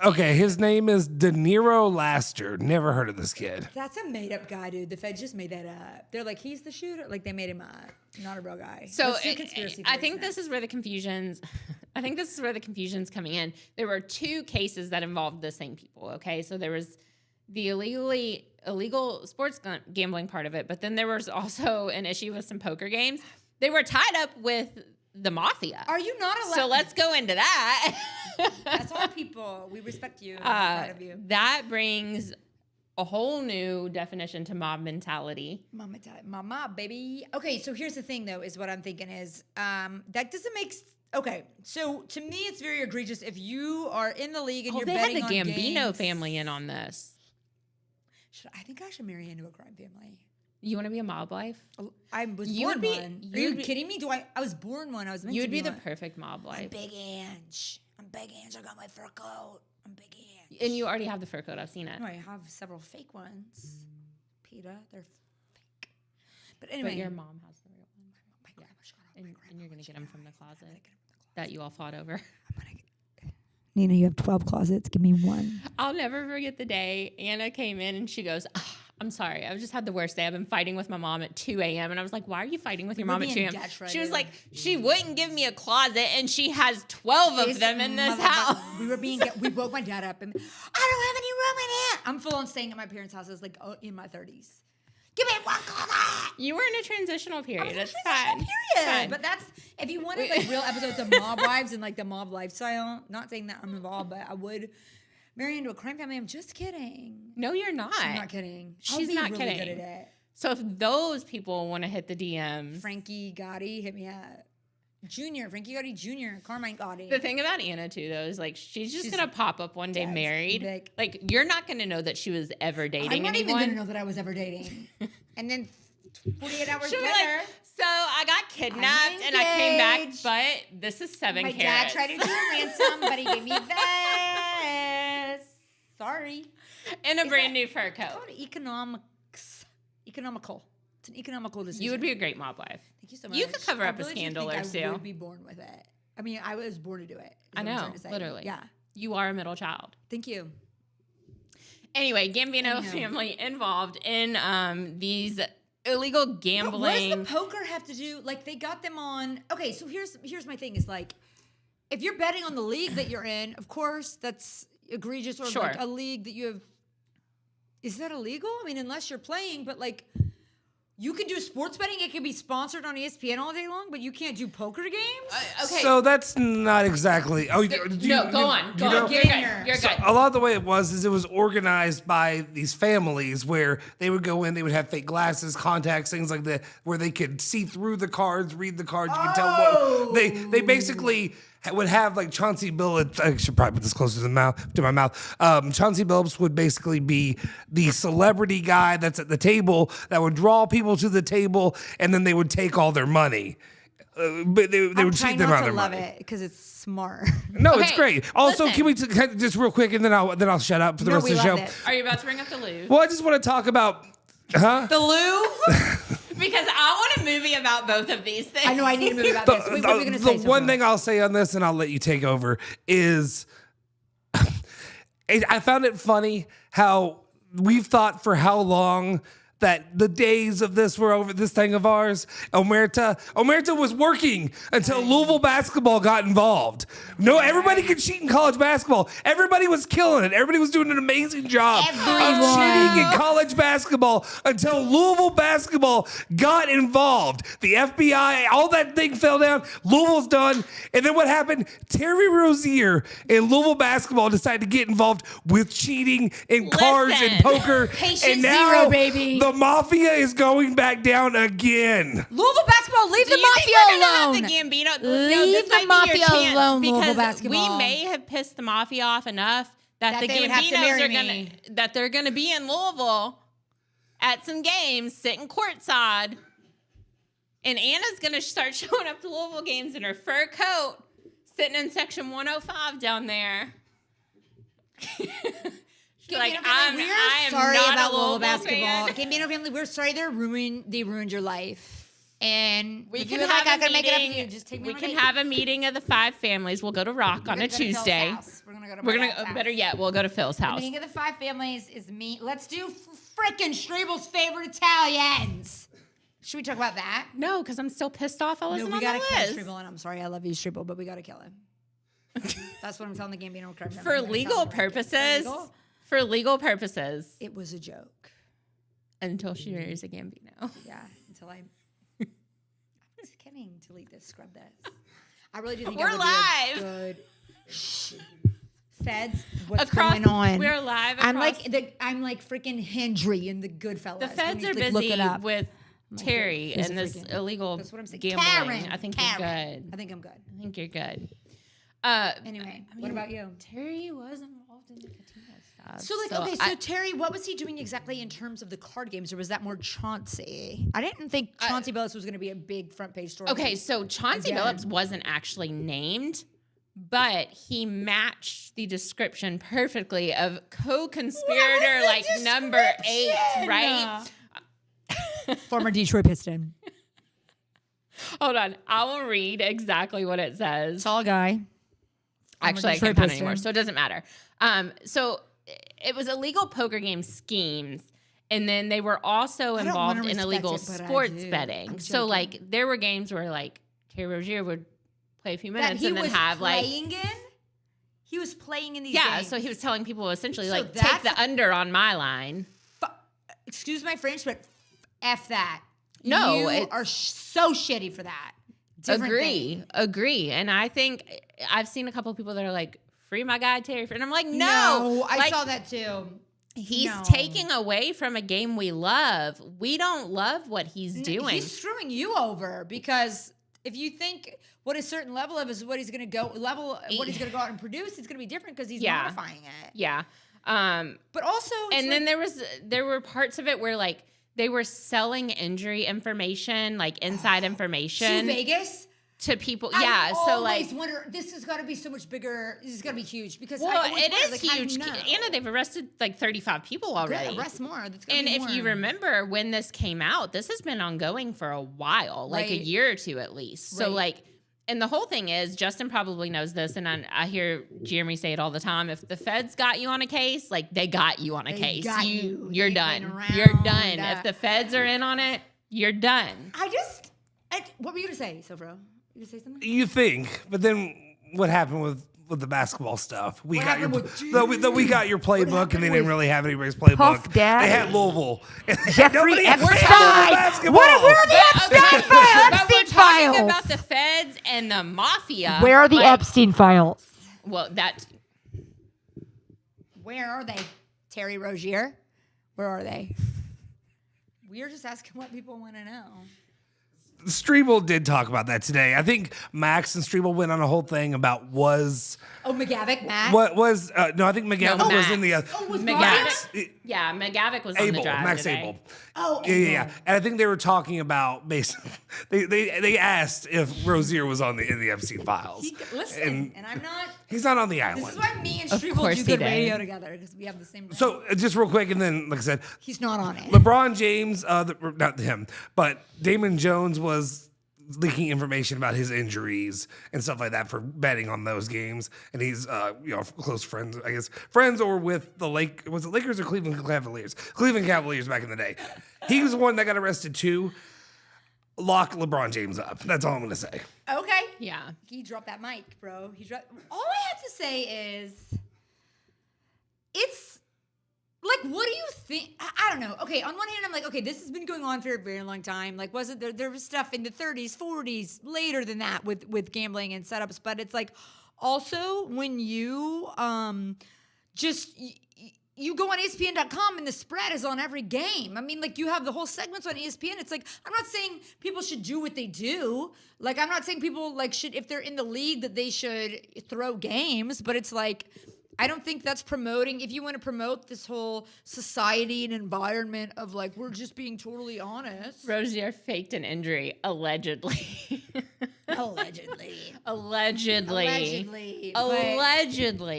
Okay, his name is De Niro Laster. Never heard of this kid. That's a made-up guy, dude. The Fed just made that up. They're like, he's the shooter. Like, they made him up. Not a real guy. So I think this is where the confusion's coming in. There were two cases that involved the same people, okay? So there was the illegal sports gambling part of it, but then there was also an issue with some poker games. They were tied up with the mafia. Are you not allowed? So let's go into that. That's our people. We respect you. I'm proud of you. That brings a whole new definition to mob mentality. Mama, baby. Okay, so here's the thing, though, is what I'm thinking is that doesn't make okay. So to me, it's very egregious if you are in the league and you're betting on games. They had the Gambino games. family in on this. I think I should marry into a crime family. You want to be a mob wife? I was born one. Are you kidding me? I was born one. I was meant to be. You would be the one. perfect mob wife. I'm Big Ange. I got my fur coat. I'm Big Ange. And you already have the fur coat. I've seen it. No, I have several fake ones. PETA, they're fake. But anyway. But your mom has the And you're going to get them from the closet that you all fought over. Nina, you have 12 closets. Give me one. I'll never forget the day Anna came in and she goes, I'm sorry. I've just had the worst day. I've been fighting with my mom at 2 a.m. And I was like, why are you fighting with your mom at 2 a.m.? She was like, she wouldn't give me a closet and she has 12 of them in this house. We woke my dad up and I don't have any room in it. I'm full on staying at my parents' house. I was like in my 30s. Give me one closet. You were in a transitional period. It's fine. Period. But that's, if you wanted like real episodes of Mob Wives and like the mob lifestyle, not saying that I'm involved, but I would marry into a crime family. I'm just kidding. No, you're not. I'm not kidding. She's not really kidding. Good at it. So if those people want to hit the DMs. Frankie Gotti, hit me up. Frankie Gotti Jr., Carmine Gotti. The thing about Anna, too, though, is like she's just going to pop up one day married. Vic. Like, you're not going to know that she was ever dating anyone. I'm not even going to know that I was ever dating. And then 48 hours later. Like, so I got kidnapped and I came back, but this is 7 carats. My dad tried to do a ransom, but he gave me this. Sorry. And a brand new fur coat. It's called economical. It's an economical decision. You would be a great mob wife. Thank you so much. You could cover up a scandal or two. I would be born with it. I mean, I was born to do it. I know, literally. Yeah. You are a middle child. Thank you. Anyway, Gambino family involved in these illegal gambling. But what does the poker have to do? Like, they got them on. Okay, so here's my thing is like, if you're betting on the league that you're in, of course that's egregious, or like a league that you have. Is that illegal? I mean, unless you're playing, but like, you can do sports betting. It can be sponsored on ESPN all day long, but you can't do poker games? Okay. So that's not exactly. Oh, go on. You're good. So a lot of the way it was organized by these families where they would go in, they would have fake glasses, contacts, things like that, where they could see through the cards, read the cards. You could tell what they basically would have, like Chauncey Billups. I should probably put this closer to my mouth. Chauncey Billups would basically be the celebrity guy that's at the table that would draw people to the table, and then they would take all their money. But they would cheat them out of their money. I love it because it's smart. No, it's great. Also, can we just real quick, and then I'll shut up for the rest of the show. Are you about to bring up the Louvre? Well, I just want to talk about the Louvre. Because I want a movie about both of these things. I know I need a movie about this. Wait, what are we going to say? The one thing I'll say on this, and I'll let you take over, is I found it funny how we've thought for how long that the days of this were over, this thing of ours. Omerta was working until Louisville basketball got involved. No, everybody could cheat in college basketball. Everybody was killing it. Everybody was doing an amazing job of cheating in college basketball until Louisville basketball got involved. The FBI, all that thing fell down. Louisville's done. And then what happened? Terry Rozier in Louisville basketball decided to get involved with cheating in cards and poker. Patient zero, baby. The mafia is going back down again. Louisville basketball, leave the mafia alone. Leave the mafia alone, Louisville basketball. We may have pissed the mafia off enough that the Gambinos they're gonna be in Louisville at some games, sitting courtside, and Anna's gonna start showing up to Louisville games in her fur coat, sitting in section 105 down there. Like, I am sorry not about a Louisville basketball. fan. Gambino family, we're sorry they ruined your life. And we can have a meeting. We can have a meeting of the 5 families. We'll go to Rock on a Tuesday. We're gonna go to better yet, we'll go to Phil's house. The meeting of the 5 families is me. Let's do frickin' Strabel's favorite Italians. Should we talk about that? No, because I'm still pissed off. I wasn't on the kill list. Strabel, and I'm sorry, I love you, Strabel, but we gotta kill him. That's what I'm telling the Gambino crowd. For legal purposes. For legal purposes. It was a joke. Until she marries a Gambino. Yeah, until I'm just kidding. Delete this, scrub this. I really do think we're live. Good. Feds, what's going on? We're live. I'm like freaking Hendry in the Goodfellas. The feds are busy with Terry and this illegal gambling. Karen, I think you're good. I think I'm good. I think you're good. Anyway, what about you? Terry was involved in the casino stuff. So Terry, what was he doing exactly in terms of the card games, or was that more Chauncey? I didn't think Chauncey Billups was going to be a big front page story. Okay, so Chauncey Billups wasn't actually named, but he matched the description perfectly of co-conspirator, like number 8, right? Former Detroit Piston. Hold on. I will read exactly what it says. Tall guy. Actually, I can't find anymore, so it doesn't matter. So it was illegal poker game schemes. And then they were also involved in illegal sports betting. So, like, there were games where, like, Terry Rozier would play a few minutes and then have, like... He was playing in these games. Yeah, so he was telling people essentially, like, take the under on my line. Excuse my French, but F that. No. You are so shitty for that. Agree. And I think I've seen a couple of people that are like, free my guy, Terry. And I'm like, no. I saw that too. He's taking away from a game we love. We don't love what he's doing. He's screwing you over because if you think what a certain level of is what he's going to go what he's going to go out and produce, it's going to be different because he's modifying it. Yeah. But also, and then there were parts of it where like they were selling injury information, like inside information to Vegas. To people, I so like, wonder this has got to be so much bigger. This is got to be huge because it is huge. Anna, they've arrested like 35 people already. Yeah, arrest more. And if you remember when this came out, this has been ongoing for a while, like a year or two at least. So like, and the whole thing is, Justin probably knows this, and I hear Jeremy say it all the time. If the feds got you on a case, like they got you on a case. You're done. You're done. If the feds are in on it, you're done. What were you gonna say, Sofro? You say something? You think, but then what happened with the basketball stuff? We got your playbook, and they didn't really have anybody's playbook. Puff Daddy. They had Louisville. Jeffrey Epstein. Basketball. Where are the Epstein files? But we're talking about the feds and the mafia. Where are the Epstein files? Well, where are they? Terry Rozier? Where are they? We're just asking what people want to know. Streeble did talk about that today. I think Max and Streeble went on a whole thing about McGavick, Max? I think McGavick was in the... was McGavick? Yeah, McGavick was on the drive Max today. Abel. Oh, yeah. And I think they were talking about basically... They asked if Rozier was in the Epstein files. Listen, and I'm not... He's not on the island. This is why me and Streeble do good radio together, because we have the same brain. So, just real quick, and then, like I said... He's not on it. LeBron James, not him, but Damon Jones was leaking information about his injuries and stuff like that for betting on those games. And he's, close friends, I guess. Friends or with the was it Lakers or Cleveland Cavaliers? Cleveland Cavaliers back in the day. He was the one that got arrested too. Lock LeBron James up. That's all I'm going to say. Okay. Yeah. He dropped that mic, bro. All I have to say is, it's like, what do you think? I don't know. Okay, on one hand, I'm like, okay, this has been going on for a very long time. Like, wasn't there was stuff in the 30s, 40s, later than that with gambling and setups. But it's like, also when you you go on ESPN.com and the spread is on every game. I mean, like, you have the whole segments on ESPN. It's like, I'm not saying people should do what they do. Like, I'm not saying people should, if they're in the league, that they should throw games. But it's like, I don't think that's promoting. If you want to promote this whole society and environment of like, we're just being totally honest. Rozier faked an injury, allegedly. Allegedly.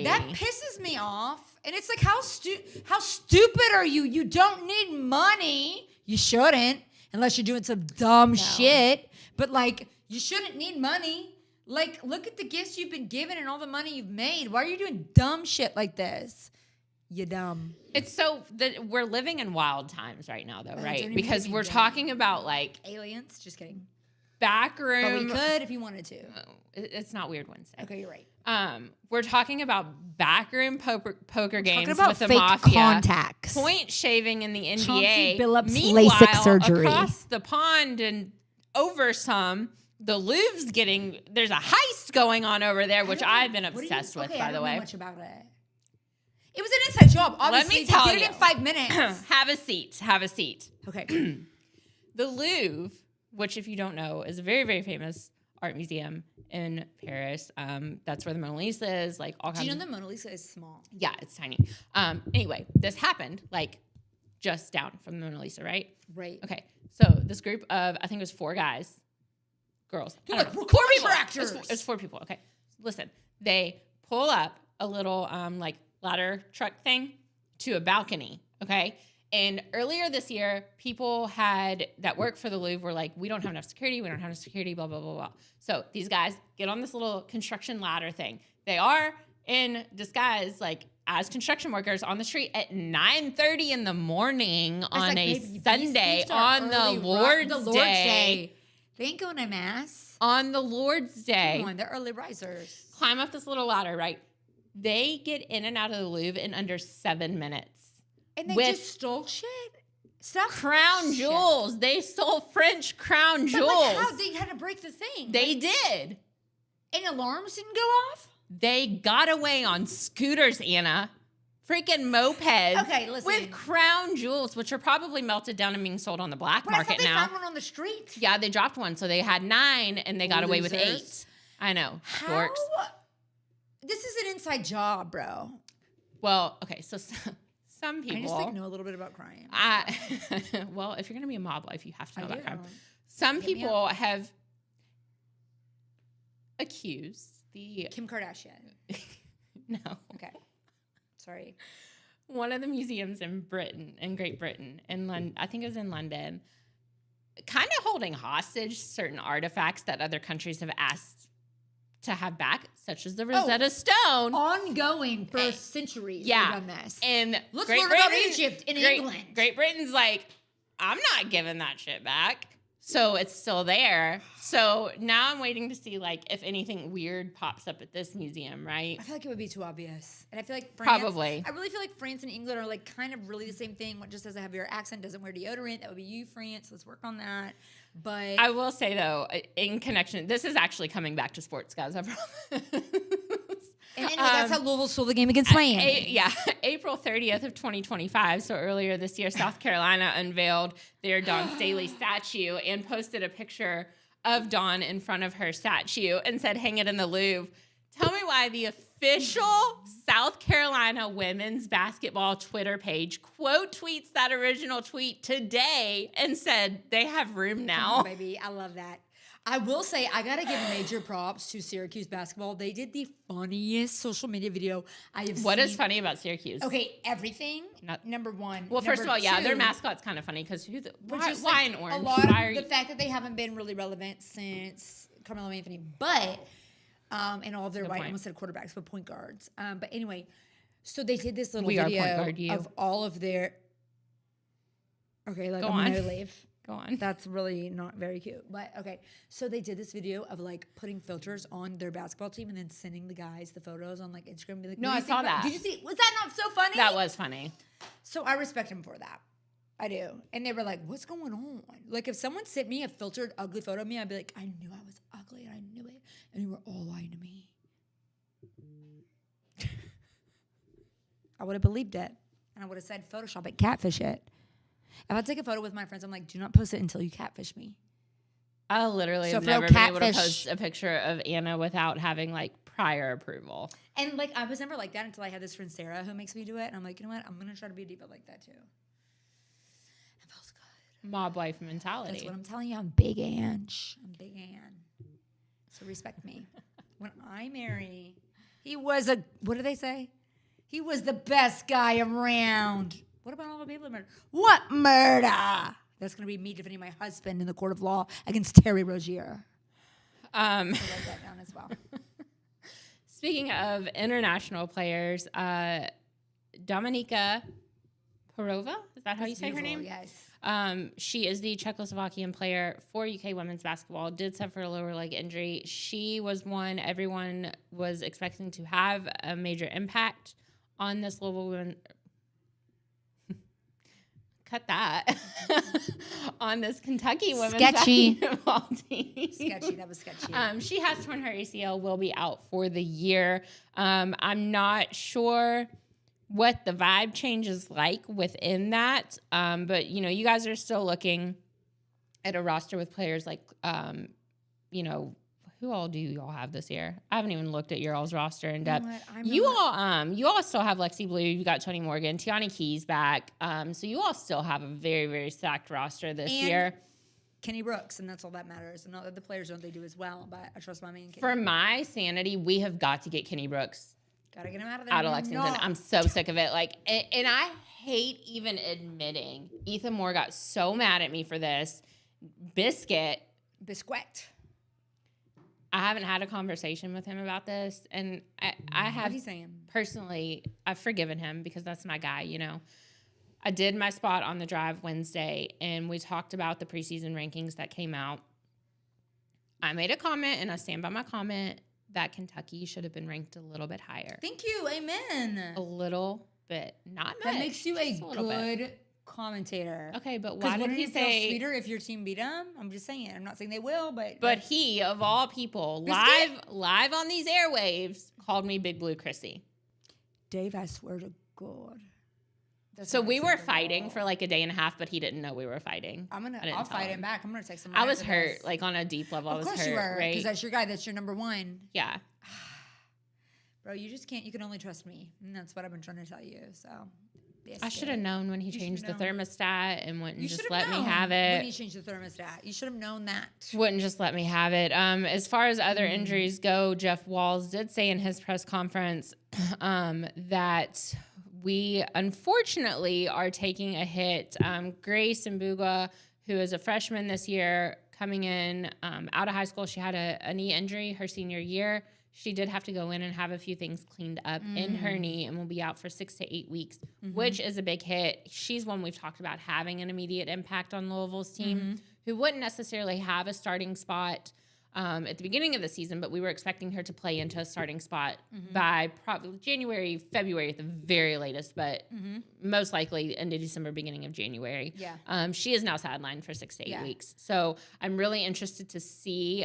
That pisses me off. And it's like, how stupid are you? You don't need money. You shouldn't, unless you're doing some dumb shit. But like, you shouldn't need money. Like, look at the gifts you've been given and all the money you've made. Why are you doing dumb shit like this? You dumb. It's so that we're living in wild times right now, though, right? Because we're talking about like aliens. Just kidding. Backroom. But we could if you wanted to. It's not Weird Wednesday. Okay, you're right. We're talking about backroom poker games about with the fake mafia, contacts, point shaving in the NBA. Chauncey Billups' Meanwhile, LASIK surgery across the pond and over the Louvre's there's a heist going on over there, which I've been obsessed with, by the way. I don't know much about it. It was an inside job. Obviously, let me tell you. Did it in 5 minutes. Have a seat. Okay. The Louvre, which if you don't know, is a very, very famous art museum in Paris. That's where the Mona Lisa is. Like all kinds. Do you know the Mona Lisa is small? Yeah, it's tiny. Anyway, this happened like just down from the Mona Lisa, right? Right. Okay. So this group of, I think it was 4 guys. Girls. You're like, we're 4 people. Actors. It's 4 people. Okay. Listen, they pull up a little like ladder truck thing to a balcony. Okay. And earlier this year, people that work for the Louvre were like, we don't have enough security, blah, blah, blah, blah. So these guys get on this little construction ladder thing. They are in disguise, like, as construction workers on the street at 9:30 in the morning on a Sunday on the Lord's Day. They ain't going to mass. On the Lord's Day. Come on, they're early risers. Climb up this little ladder, right? They get in and out of the Louvre in under 7 minutes. And they just stole shit? Stuff? Crown jewels. They stole French crown jewels. Like, how? They had to break the thing. They did. And alarms didn't go off? They got away on scooters, Anna. Freaking mopeds. Okay, listen. With crown jewels, which are probably melted down and being sold on the black market now. They found one on the street. Yeah, they dropped one. So they had 9 and they got away with 8. I know. How? This is an inside job, bro. Well, okay, so some people. I just like know a little bit about crime. Well, if you're going to be a mob wife, you have to know about crime. Hit Some me people have accused the Kim Kardashian. No. Okay. Sorry. One of the museums in Great Britain, in London, I think it was in London, kind of holding hostage certain artifacts that other countries have asked to have back, such as the Rosetta Stone. Ongoing for centuries. Yeah. They've done this. And let's learn about Egypt in England. Great Britain's like, I'm not giving that shit back. So it's still there. So now I'm waiting to see, like, if anything weird pops up at this museum, right? I feel like it would be too obvious. And I feel like France... Probably. I really feel like France and England are, like, kind of really the same thing. One just has a heavier accent, doesn't wear deodorant. That would be you, France. Let's work on that. But... I will say, though, in connection... This is actually coming back to sports, guys. I promise. And anyway, that's how Louisville stole the game against Miami. April 30th of 2025. So earlier this year, South Carolina unveiled their Dawn Staley statue and posted a picture of Dawn in front of her statue and said, hang it in the Louvre. Tell me why the official South Carolina women's basketball Twitter page quote tweets that original tweet today and said they have room now. Oh, baby, I love that. I will say, I got to give major props to Syracuse basketball. They did the funniest social media video I have seen. What is funny about Syracuse? Okay, everything. Number one. Well, first of all, Number two, their mascot's kind of funny because why an orange? The fact that they haven't been really relevant since Carmelo Anthony, but and all of their I almost said quarterbacks, but point guards. But anyway, so they did this little video of all of their. Okay, like I'm gonna leave. Go on. That's really not very cute. But okay. So they did this video of like putting filters on their basketball team and then sending the guys the photos on like Instagram and be like, no, I saw that. Did you see? Was that not so funny? That was funny. So I respect him for that. I do. And they were like, what's going on? Like if someone sent me a filtered ugly photo of me, I'd be like, I knew I was ugly and I knew it. And you were all lying to me. I would have believed it. And I would have said Photoshop it, catfish it. If I take a photo with my friends, I'm like, do not post it until you catfish me. I literally have never been able to post a picture of Anna without having like prior approval. And like, I was never like that until I had this friend Sarah who makes me do it. And I'm like, you know what? I'm going to try to be a diva like that too. It feels good. Mob wife mentality. That's what I'm telling you. I'm Big Ange. I'm Big Ann. So respect me. When I marry, he was what do they say? He was the best guy around. What about all the people that murdered? What murder? That's going to be me defending my husband in the court of law against Terry Rozier. I'll write that down as well. Speaking of international players, Dominika Parova, is that how you say her name? Yes. She is the Czechoslovakian player for UK women's basketball, did suffer a lower leg injury. She was one everyone was expecting to have a major impact on this Louisville women. Cut that. On this Kentucky women's basketball team. Sketchy. That was sketchy. She has torn her ACL, will be out for the year. I'm not sure what the vibe change is like within that. But, you know, you guys are still looking at a roster with players like, you know, who all do you all have this year? I haven't even looked at your all's roster in depth. You all still have Lexi Blue. You got Toni Morgan, Tiana Key's back. So you all still have a very, very stacked roster this year. Kenny Brooks, and that's all that matters. And not that the players don't they do as well, but I trust my man Kenny. For my sanity, we have got to get Kenny Brooks Gotta get him out of there. Out of Lexington. I'm so sick of it. Like, and I hate even admitting Ethan Moore got so mad at me for this. Biscuit. I haven't had a conversation with him about this, and I have personally, I've forgiven him because that's my guy, you know. I did my spot on the drive Wednesday, and we talked about the preseason rankings that came out. I made a comment, and I stand by my comment, that Kentucky should have been ranked a little bit higher. Thank you. Amen. A little bit. Not much. That makes you a good commentator. Okay, but why did he say... feel sweeter if your team beat them? I'm just saying. I'm not saying they will, but... But he, of all people, live on these airwaves, called me Big Blue Chrissy. Dave, I swear to God. So we were fighting for like a day and a half, but he didn't know we were fighting. I'll fight him back. I'm gonna text him. I was hurt, like on a deep level. I was hurt. Of course you were, because that's your guy. That's your number one. Yeah. Bro, you just can't. You can only trust me, and that's what I've been trying to tell you. So. I should have known when he changed the thermostat and wouldn't just let me have it. When he changed the thermostat, you should have known that. Wouldn't just let me have it. As far as other injuries go, Jeff Walls did say in his press conference that we unfortunately are taking a hit. Grace Mbuga, who is a freshman this year, coming in out of high school, she had a knee injury her senior year. She did have to go in and have a few things cleaned up in her knee and will be out for 6 to 8 weeks, which is a big hit. She's one we've talked about having an immediate impact on Louisville's team, who wouldn't necessarily have a starting spot at the beginning of the season, but we were expecting her to play into a starting spot by probably January, February at the very latest, but most likely into December, beginning of January. Yeah. She is now sidelined for 6 to 8 weeks. So I'm really interested to see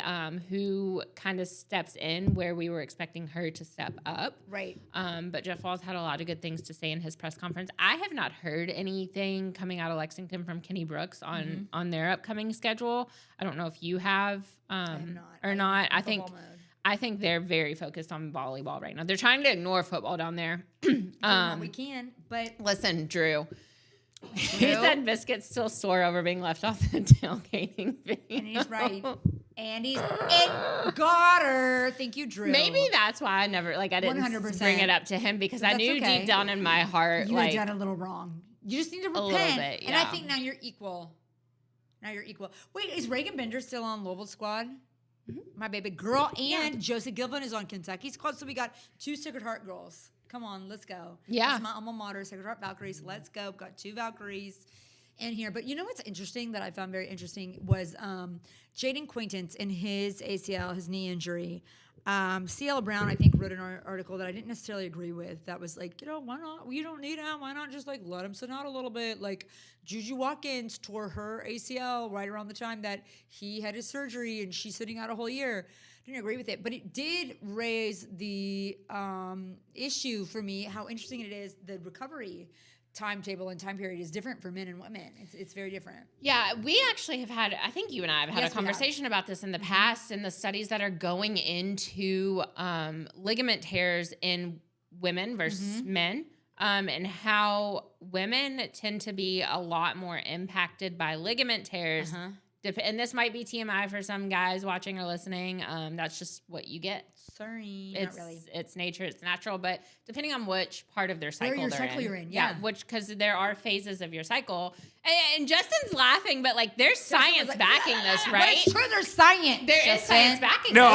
who kind of steps in where we were expecting her to step up. Right. But Jeff Walls had a lot of good things to say in his press conference. I have not heard anything coming out of Lexington from Kenny Brooks on their upcoming schedule. I don't know if you have. Or not. I think they're very focused on volleyball right now. They're trying to ignore football down there. We can, but listen, Drew. He said Biscuit's still sore over being left off the tailgating video. And he's right. And it got her. Thank you, Drew. Maybe that's why I didn't 100%. Bring it up to him, because I knew deep down in my heart, you had done a little wrong. You just need to repent. A little bit, yeah. And I think now you're equal. Wait, is Reagan Bender still on Louisville squad? My baby girl. And Josie Gilvin is on Kentucky squad. So we got 2 Sacred Heart girls. Come on, let's go. Yeah. That's my alma mater, Sacred Heart Valkyries. Let's go. Got 2 Valkyries in here. But you know what's interesting that I found very interesting was Jaden Quaintance in his ACL, his knee injury. C.L. Brown, I think, wrote an article that I didn't necessarily agree with. That was like, why not? You don't need him. Why not just let him sit out a little bit? Like Juju Watkins tore her ACL right around the time that he had his surgery, and she's sitting out a whole year. Didn't agree with it, but it did raise the issue for me how interesting it is. The recovery timetable and time period is different for men and women. It's very different. Yeah, we actually have had, I think you and I have had a conversation about this in the past, and the studies that are going into ligament tears in women versus men, and how women tend to be a lot more impacted by ligament tears. And this might be TMI for some guys watching or listening. That's just what you get. Sorry, not really. It's nature, it's natural, but depending on which part of their cycle you're in. Yeah. Because there are phases of your cycle. And Justin's laughing, but there's science backing this, right? But it's true, there's science. There is science backing this. No,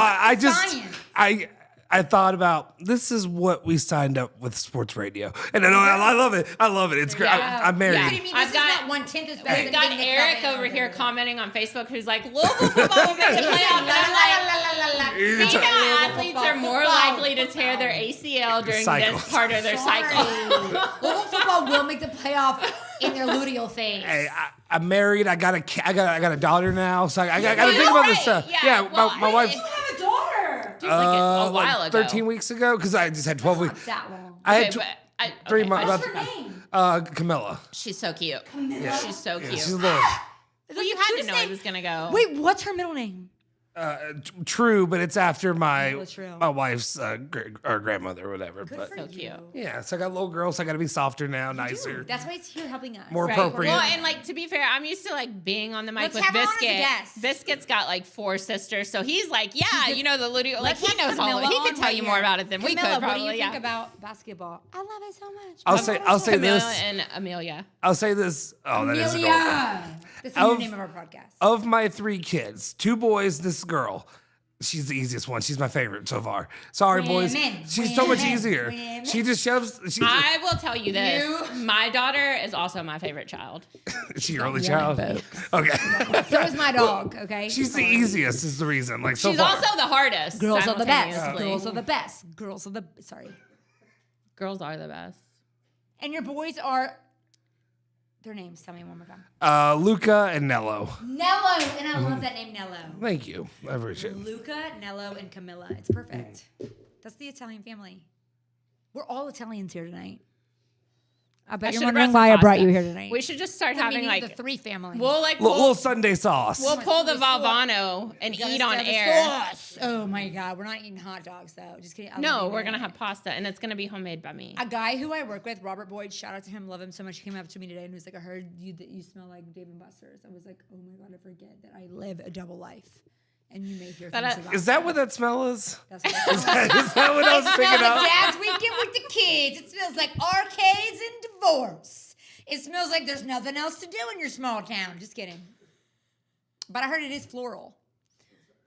I thought about, this is what we signed up with sports radio. And I love it. I love it. It's great. Yeah. I'm married. What do you mean this is not 1/10 as better? We've got Eric over here commenting on Facebook who's like, Louisville football will make the playoff. And I'm like, female athletes are more likely to tear their ACL during this part of their cycle. Louisville football will make the playoff in their luteal phase. Hey, I'm married. I got a daughter now, so I got to think about this stuff. Yeah, my wife. You have a daughter. Dude, a while ago. 13 weeks ago, because I just had 12 weeks. That long. I had 3 months. What's her name? Camilla. She's so cute. Camilla. She's so cute. She's a little. Well, you had to know he was going to go. Wait, what's her middle name? True, but it's after my true. wife's or grandmother or whatever. Good But for So you. cute. yeah, so I got little girls. So I got to be softer now, nicer, That's why it's here helping us. more Right. appropriate. Well, and like to be fair, I'm used to like being on the mic Let's with have her on as a Biscuit. guest. Biscuit's got like 4 sisters, so he's like, yeah, you know the Ludio. Like Let's he have knows all of it. Camilla He could on tell right you here. more about it than we Camilla, could. Probably, what do you yeah. think about basketball? I love it so much. I'll say Camilla this. and Amelia. I'll say this. Oh, that is adorable. Amelia. That's the new Of- name of our podcast. Of my 3 kids, 2 boys, this girl. She's the easiest one. She's my favorite so far. Sorry, boys. Women. She's so much Women. easier. Women. She just shoves. I will tell you this: my daughter is also my favorite child. Is she your only child? Okay. So is my dog, okay? She's the easiest is the reason. Like so She's far. also the hardest. Girls are the best. simultaneously. Girls are the best. Girls are the sorry. Girls are the best. And your boys are their names. Tell me one more time. Luca and Nello. Nello, and I love that name, Nello. Thank you. I appreciate it. Luca, Nello, and Camilla. It's perfect. That's the Italian family. We're all Italians here tonight. I bet you're should've wondering brought why some I brought pasta. you here tonight. We should just start The having meaning like of the 3 families. we'll like Little Sunday sauce. we'll pull the Someone's so Valvano and Gotta eat on stir the air. sauce. Oh my God, we're not eating hot dogs though. Just kidding. I No, love we're it. gonna have pasta and it's gonna be homemade by me. A guy who I work with, Robert Boyd, shout out to him, love him so much. He came up to me today and was like, I heard that you smell like Dave and Buster's. I was like, oh my God, I forget that I live a double life. And you may hear things about Is that what that smell is? That's what it smells Is that what I was It picking smells like up? Dad's weekend with the kids. It smells like arcades and divorce. It smells like there's nothing else to do in your small town. Just kidding. But I heard it is floral.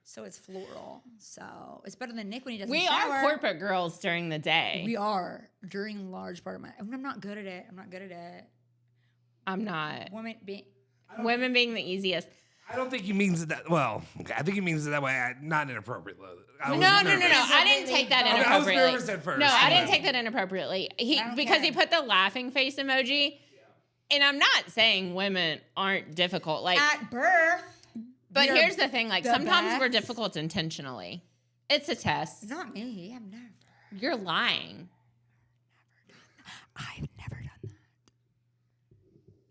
So it's floral. So it's better than Nick when he doesn't We shower. are corporate girls during the day. We are during large part of my. I'm not good at it. I'm not good at it. I'm not. Women being Women being the easiest. I don't think he means it that well. Okay, I think he means it that way. Not inappropriately. No. I didn't take that I was inappropriately. nervous at first. No, I didn't but- take that inappropriately. don't Because care. he put the laughing face emoji. And I'm not saying women aren't difficult. Like, at birth. but you're here's the thing: like the sometimes we're best. difficult intentionally. It's a test. Not me. I've never. You're lying. I've never done that.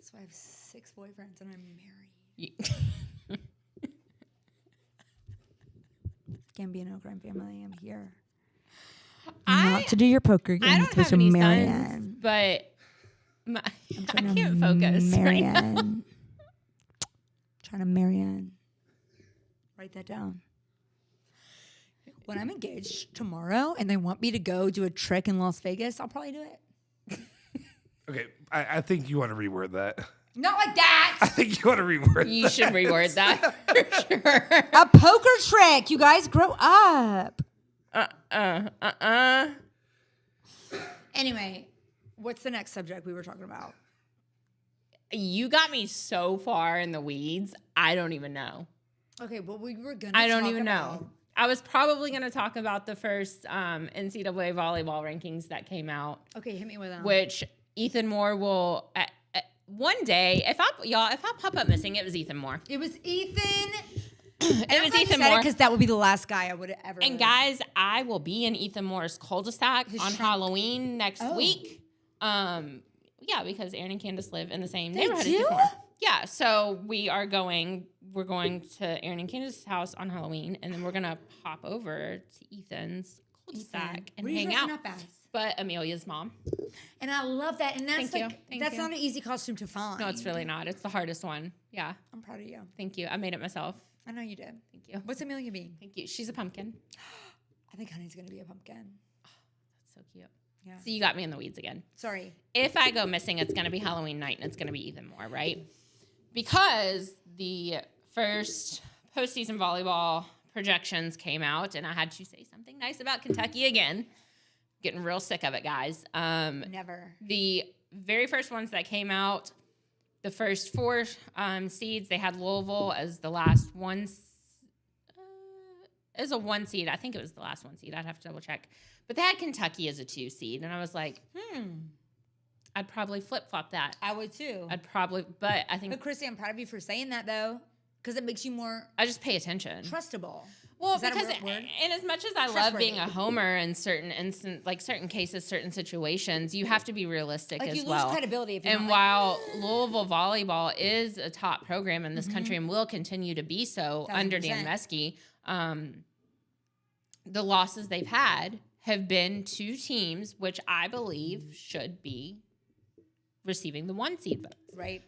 So I have 6 boyfriends and I'm married. You- Can't be an no crime family. I'm here. I Not to do your poker game. I don't have any Marianne. sons, but I trying to can't focus right now. Marianne. Trying to Marianne. Write that down. When I'm engaged tomorrow and they want me to go do a trick in Las Vegas, I'll probably do it. Okay, I think you want to reword that. Not like that. I think you want to reword You that. should reword that for sure. A poker trick. You guys grow up. Anyway, what's the next subject we were talking about? You got me so far in the weeds. I don't even know. Okay, well, we were gonna. I don't talk even about- know. I was probably going to talk about the first NCAA volleyball rankings that came out, Okay, hit me with them. which Ethan Moore will one day. If I pop up missing, it was Ethan Moore. It was Ethan. It was Ethan Moore. because that would be the last guy I would ever. And guys, I will be in Ethan Moore's cul-de-sac on Halloween next week. Yeah, because Aaron and Candace live in the same neighborhood as do? Ethan Moore. Yeah, so we're going to Aaron and Candace's house on Halloween, and then we're gonna pop over to Ethan's cul-de-sac and What are you hang out. dressing up as? But Amelia's mom. And I love that. And that's Thank you. like Thank that's you. not an easy costume to find. No, it's really not. It's the hardest one. Yeah, I'm proud of you. thank you. I made it myself. I know you did. Thank you. What's Amelia being? Thank you. She's a pumpkin. I think Honey's gonna be a pumpkin. That's so cute. Yeah. So you got me in the weeds again. Sorry. If I go missing, it's going to be Halloween night and it's going to be Ethan Moore, right? Because the first postseason volleyball projections came out and I had to say something nice about Kentucky again. Getting real sick of it, guys. Never. The very first ones that came out, the first 4 seeds, they had Louisville as the last one. As a 1 seed. I think it was the last 1 seed. I'd have to double check. But they had Kentucky as a 2 seed. And I was like, I'd probably flip-flop that. I would too. But I think But Chrissy, I'm proud of you for saying that though, because it makes you more I just pay attention. trustable. Well, Is that a because real word? and as much as I love being a homer in certain certain cases, certain situations, you have to be realistic Like as you well. lose credibility if you're And not while Louisville volleyball is a top program in this country and will continue to be so under Dan 1000%. Meskey, the losses they've had have been to teams which I believe should be receiving the 1 seed votes. Right.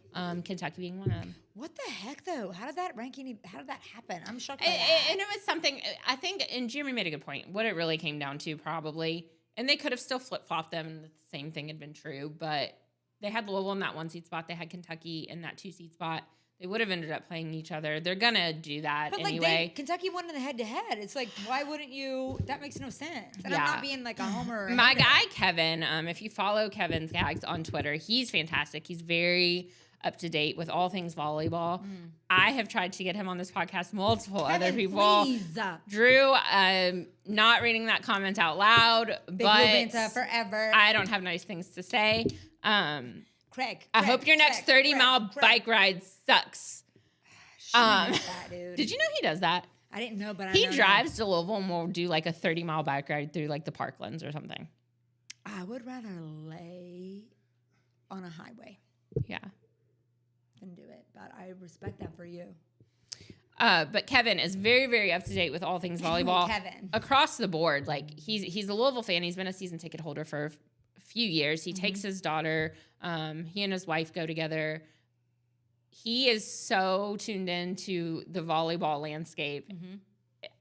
Kentucky being one of them. What the heck, though? How did that happen? I'm shocked by that. And it was something, I think, and Jeremy made a good point. What it really came down to probably, and they could have still flip-flopped them and the same thing had been true, but they had Louisville in that 1 seed spot. They had Kentucky in that 2 seed spot. They would have ended up playing each other. They're going to do that but anyway. Kentucky won in the head-to-head. It's like, why wouldn't you? That makes no sense. And Yeah. I'm not being like a homer. My guy, Kevin, if you follow Kevin's gags on Twitter, he's fantastic. He's very up to date with all things volleyball. I have tried to get him on this podcast, multiple other people. Please. Drew, not reading that comment out loud, Big but Banta forever. I don't have nice things to say. Craig. I hope your next 30-mile bike ride sucks. That, dude. Did you know he does that? I didn't know, but He I know drives to Louisville and will do like a 30-mile bike ride through like the Parklands or something. I would rather lay on a highway Yeah. than do it, but I respect that for you. But Kevin is very, very up to date with all things volleyball. Kevin. Across the board. Like he's a Louisville fan. He's been a season ticket holder for a few years. He takes his daughter. He and his wife go together. He is so tuned into the volleyball landscape.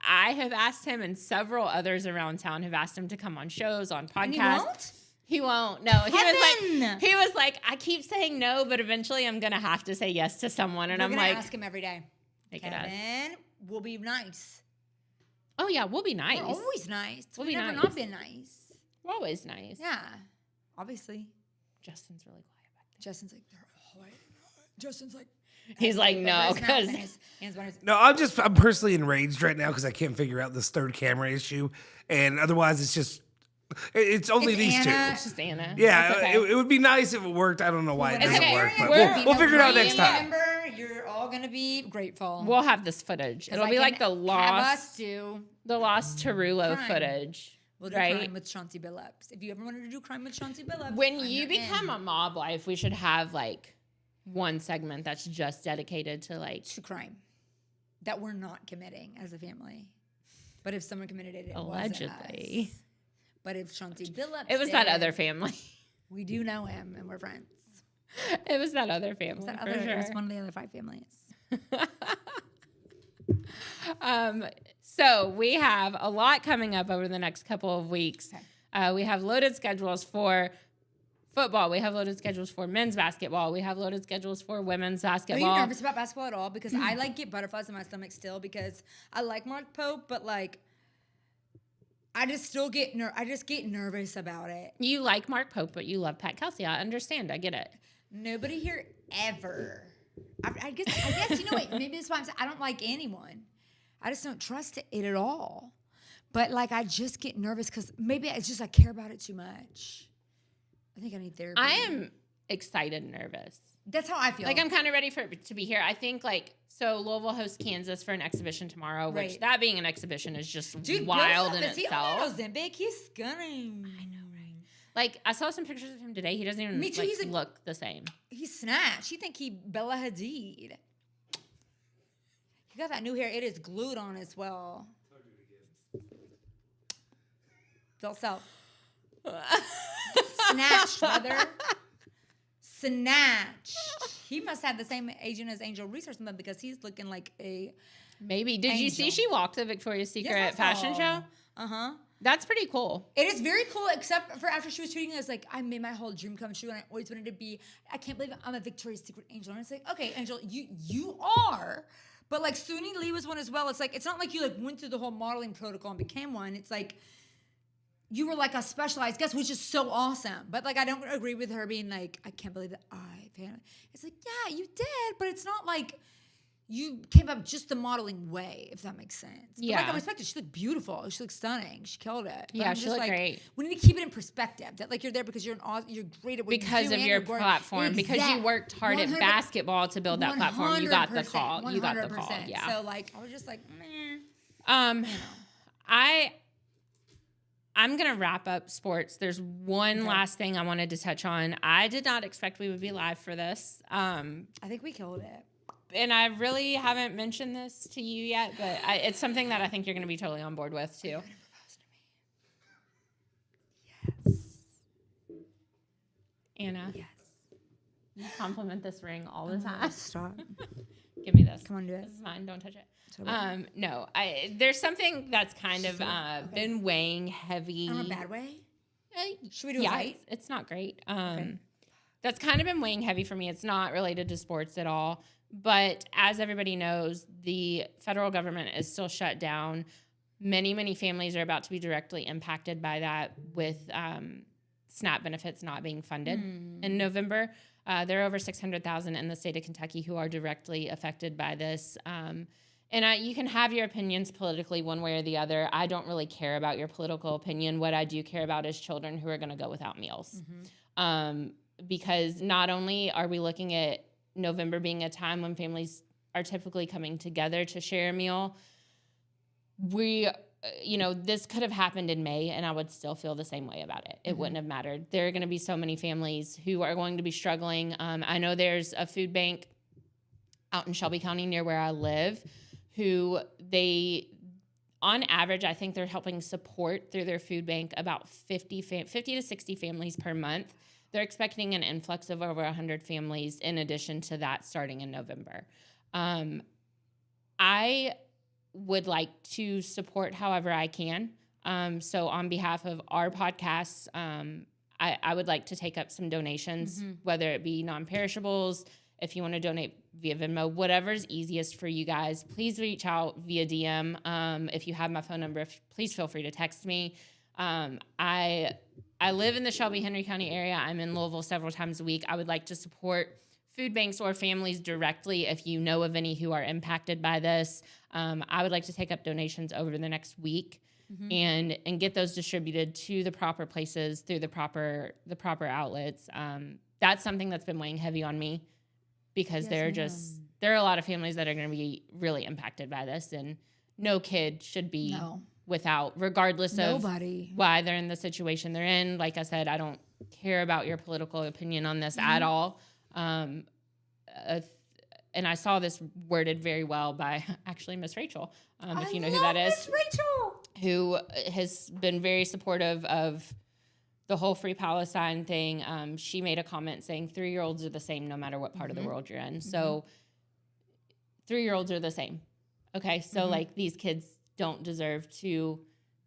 I have asked him, and several others around town have asked him to come on shows, on podcasts. And he won't? He won't. No, Kevin! he was like, I keep saying no, but eventually I'm gonna have to say yes to someone. And We're I'm gonna like, ask him every day. make it us. Kevin, we'll be nice. Oh yeah, we'll be nice. We're always nice. We'll We've be never nice. not been nice. We're always nice. Yeah, obviously. Justin's really quiet back there. Justin's like, they're all right. Justin's like, He's like, no, because No, I'm personally enraged right now because I can't figure out this third camera issue, and otherwise it's only It's these Anna. it's just Anna. Yeah, It's okay. it would be nice if it worked. I don't know why it It's doesn't okay. work, but We're- we'll figure it out next time. Remember, you're all gonna be grateful. We'll have this footage. It'll be like the Have lost us do. Tarullo Crime. footage. We'll do right? crime with Chauncey Billups. If you ever wanted to do crime with Chauncey Billups, When I'm you your become in. a mob wife, we should have like one segment that's just dedicated to like to crime that we're not committing as a family. But if someone committed it, it allegedly. wasn't us. But if Chauncey Billups It was that did, other family. we do know him and we're friends. It was that other family. It was, for it was sure. one of the other 5 families. So we have a lot coming up over the next couple of weeks. We have loaded schedules for football. We have loaded schedules for men's basketball. We have loaded schedules for women's Are basketball. you nervous about basketball at all? Because I like get butterflies in my stomach still because I like Mark Pope, but like I just still get nervous about it. You like Mark Pope, but you love Pat Kelsey. I understand. I get it. Nobody here ever. I guess you know what? Maybe that's why I'm saying I don't like anyone. I just don't trust it at all. But like I just get nervous because maybe it's just I care about it too much. I think I need therapy. I am excited and nervous. That's how I feel. Like I'm kind of ready for it to be here. I think like so Louisville hosts Kansas for an exhibition tomorrow, which Right. that being an exhibition is just Dude, wild in Is he itself. on that Ozempic? He's stunning. I know, right? Like I saw some pictures of him today. He doesn't even Me too, like, he's like- look the same. He's snatched. You think he Bella Hadid? He got that new hair. It is glued on as well. Felt self. Snatched, brother. Snatched. He must have the same agent as Angel Reese or something because he's looking like a Maybe. Did you see Angel. she walked the Victoria's Secret fashion show? Uh-huh. That's pretty cool. It is very cool, except for after she was tweeting us, like, I made my whole dream come true, and I always wanted to be, I can't believe I'm a Victoria's Secret angel. And it's like, okay, Angel, you are. But, like, Suni Lee was one as well. It's like, it's not like you, like, went through the whole modeling protocol and became one. It's like, you were, like, a specialized guest, which is so awesome. But, like, I don't agree with her being like, I can't believe that I fan. It's like, yeah, you did, but it's not like you came up just the modeling way, if that makes sense. But, like, Yeah. I respect it. She looked beautiful. She looked stunning. She killed it. But Yeah, I'm she just looked like, great. We need to keep it in perspective. That like you're there because you're you're great at what Because you do of and your you're great- platform, because you Exact- worked hard at 100 basketball to build that platform. You got the 100%, call. You got the call. 100%. Yeah. So like I was just like, meh. I'm gonna wrap up sports. There's one last thing I wanted to touch on. I did not expect we would be live for this. I think we killed it. and I really haven't mentioned this to you yet, but it's something that I think you're going to be totally on board with too. Anna. Yes. You compliment this ring all the time. Stop. Give me this. Come on, do it. This is mine. Don't touch it. So bad. No, there's something that's kind of been weighing heavy. In a bad way? Should we do a Yeah, fight? it's not great. Okay. That's kind of been weighing heavy for me. It's not related to sports at all. But as everybody knows, the federal government is still shut down. Many, many families are about to be directly impacted by that with SNAP benefits not being funded in November. There are over 600,000 in the state of Kentucky who are directly affected by this. And you can have your opinions politically one way or the other. I don't really care about your political opinion. What I do care about is children who are going to go without meals. Because not only are we looking at November being a time when families are typically coming together to share a meal, this could have happened in May and I would still feel the same way about it. It wouldn't have mattered. There are going to be so many families who are going to be struggling. I know there's a food bank out in Shelby County near where I live who on average, I think they're helping support through their food bank about 50 to 60 families per month. They're expecting an influx of over 100 families in addition to that starting in November. I would like to support however I can. So on behalf of our podcasts, I would like to take up some donations, whether it be non-perishables, if you want to donate via Venmo, whatever's easiest for you guys. Please reach out via DM. If you have my phone number, please feel free to text me. I live in the Shelby-Henry County area. I'm in Louisville several times a week. I would like to support food banks or families directly if you know of any who are impacted by this. I would like to take up donations over the next week and get those distributed to the proper places through the proper outlets. That's something that's been weighing heavy on me because there are a lot of families that are going to be really impacted by this, and no kid should be without, regardless of why they're in the situation they're in. Like I said, I don't care about your political opinion on this at all. And I saw this worded very well by actually Miss Rachel, if you know who that is. Miss Rachel, who has been very supportive of the whole Free Palestine thing. She made a comment saying 3-year-olds are the same no matter what part of the world you're in. So 3-year-olds are the same. Okay, so like these kids don't deserve to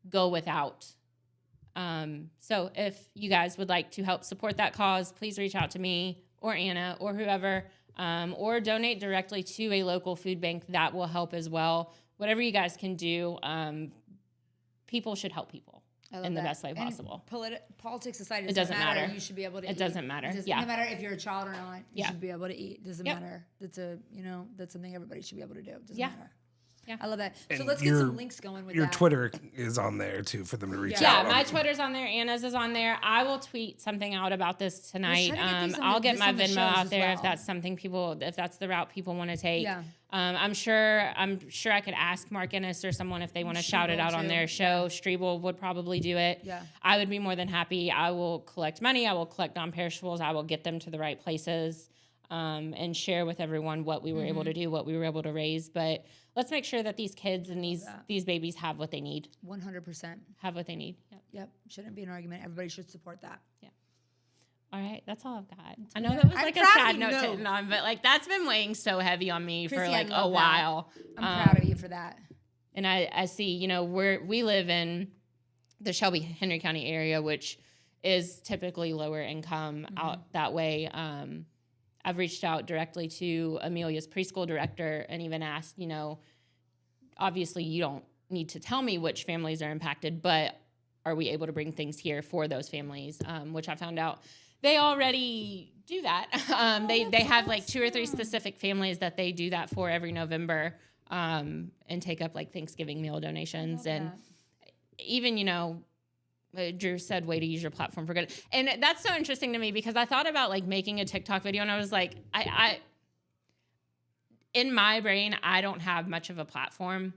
go without. So if you guys would like to help support that cause, please reach out to me or Anna or whoever, or donate directly to a local food bank. That will help as well. Whatever you guys can do, people should help people in the best way possible. Politics aside, it doesn't matter. You should be able to eat. It doesn't matter. No matter if you're a child or not, you should be able to eat. Doesn't matter. That's that's something everybody should be able to do. Doesn't matter. Yeah. I love that. So let's get some links going with your that. Twitter is on there too for them to reach out. Yeah, my Twitter's on there. Anna's is on there. I will tweet something out about this tonight. I'll get my Venmo out there if that's something if that's the route people want to take. Yeah. I'm sure I could ask Mark Ennis or someone if they want to shout it out on their show. Yeah. Strebel would probably do it. Yeah. I would be more than happy. I will collect money. I will collect non-perishables. I will get them to the right places. And share with everyone what we were able to do, what we were able to raise. But let's make sure that these kids and these babies have what they need. 100%. Have what they need. Yep. Shouldn't be an argument. Everybody should support that. Yeah. All right. That's all I've got. I know that was like a sad note to end on, but like that's been weighing so heavy on me Chrissy, for like a while. I'm proud of you for that. And I see, we live in the Shelby-Henry County area, which is typically lower income out that way. I've reached out directly to Amelia's preschool director and even asked, obviously you don't need to tell me which families are impacted, but are we able to bring things here for those families? Which I found out they already do that. They have like 2 or 3 specific families that they do that for every November and take up like Thanksgiving meal donations. And even, Drew said, way to use your platform for good. And that's so interesting to me because I thought about like making a TikTok video and I was like, I in my brain, I don't have much of a platform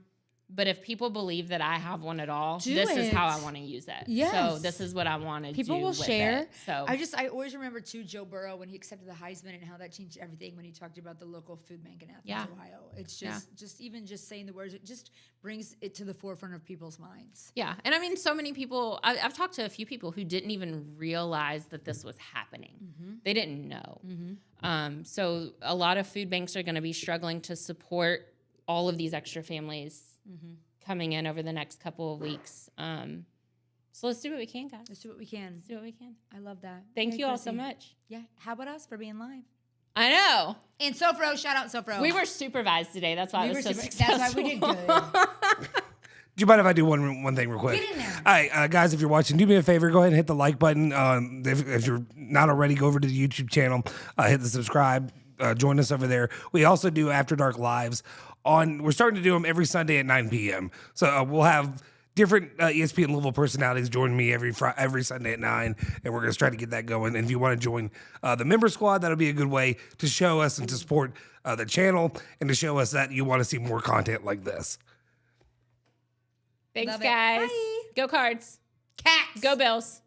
But if people believe that I have one at all, Do this is it. how I want to use it. Yes. So this is what I want to do. People will with share. It. So I always remember too Joe Burrow when he accepted the Heisman and how that changed everything when he talked about the local food bank in Athens, Ohio. It's just saying the words, it just brings it to the forefront of people's minds. Yeah. And I mean, so many people, I've talked to a few people who didn't even realize that this was happening. They didn't know. So a lot of food banks are going to be struggling to support all of these extra families coming in over the next couple of weeks. So let's do what we can, guys. Let's do what we can. Let's do what we can. I love that. Thank Hey, you all Chrissy. so much. Yeah. How about us for being live? I know. And Sofro, shout out Sofro. We were supervised today. That's why it was so successful. That's why we did good. Do you mind if I do one thing real quick? Get in there. All right, guys, if you're watching, do me a favor. Go ahead and hit the like button. If you're not already, go over to the YouTube channel. Hit the subscribe. Join us over there. We also do After Dark Lives. We're starting to do them every Sunday at 9 p.m. So we'll have different ESPN Louisville personalities join me every Sunday at 9, and we're going to try to get that going. And if you want to join the member squad, that'll be a good way to show us and to support the channel and to show us that you want to see more content like this. Thanks, Love it. guys. Bye. Go Cards. Cats. Go Bills.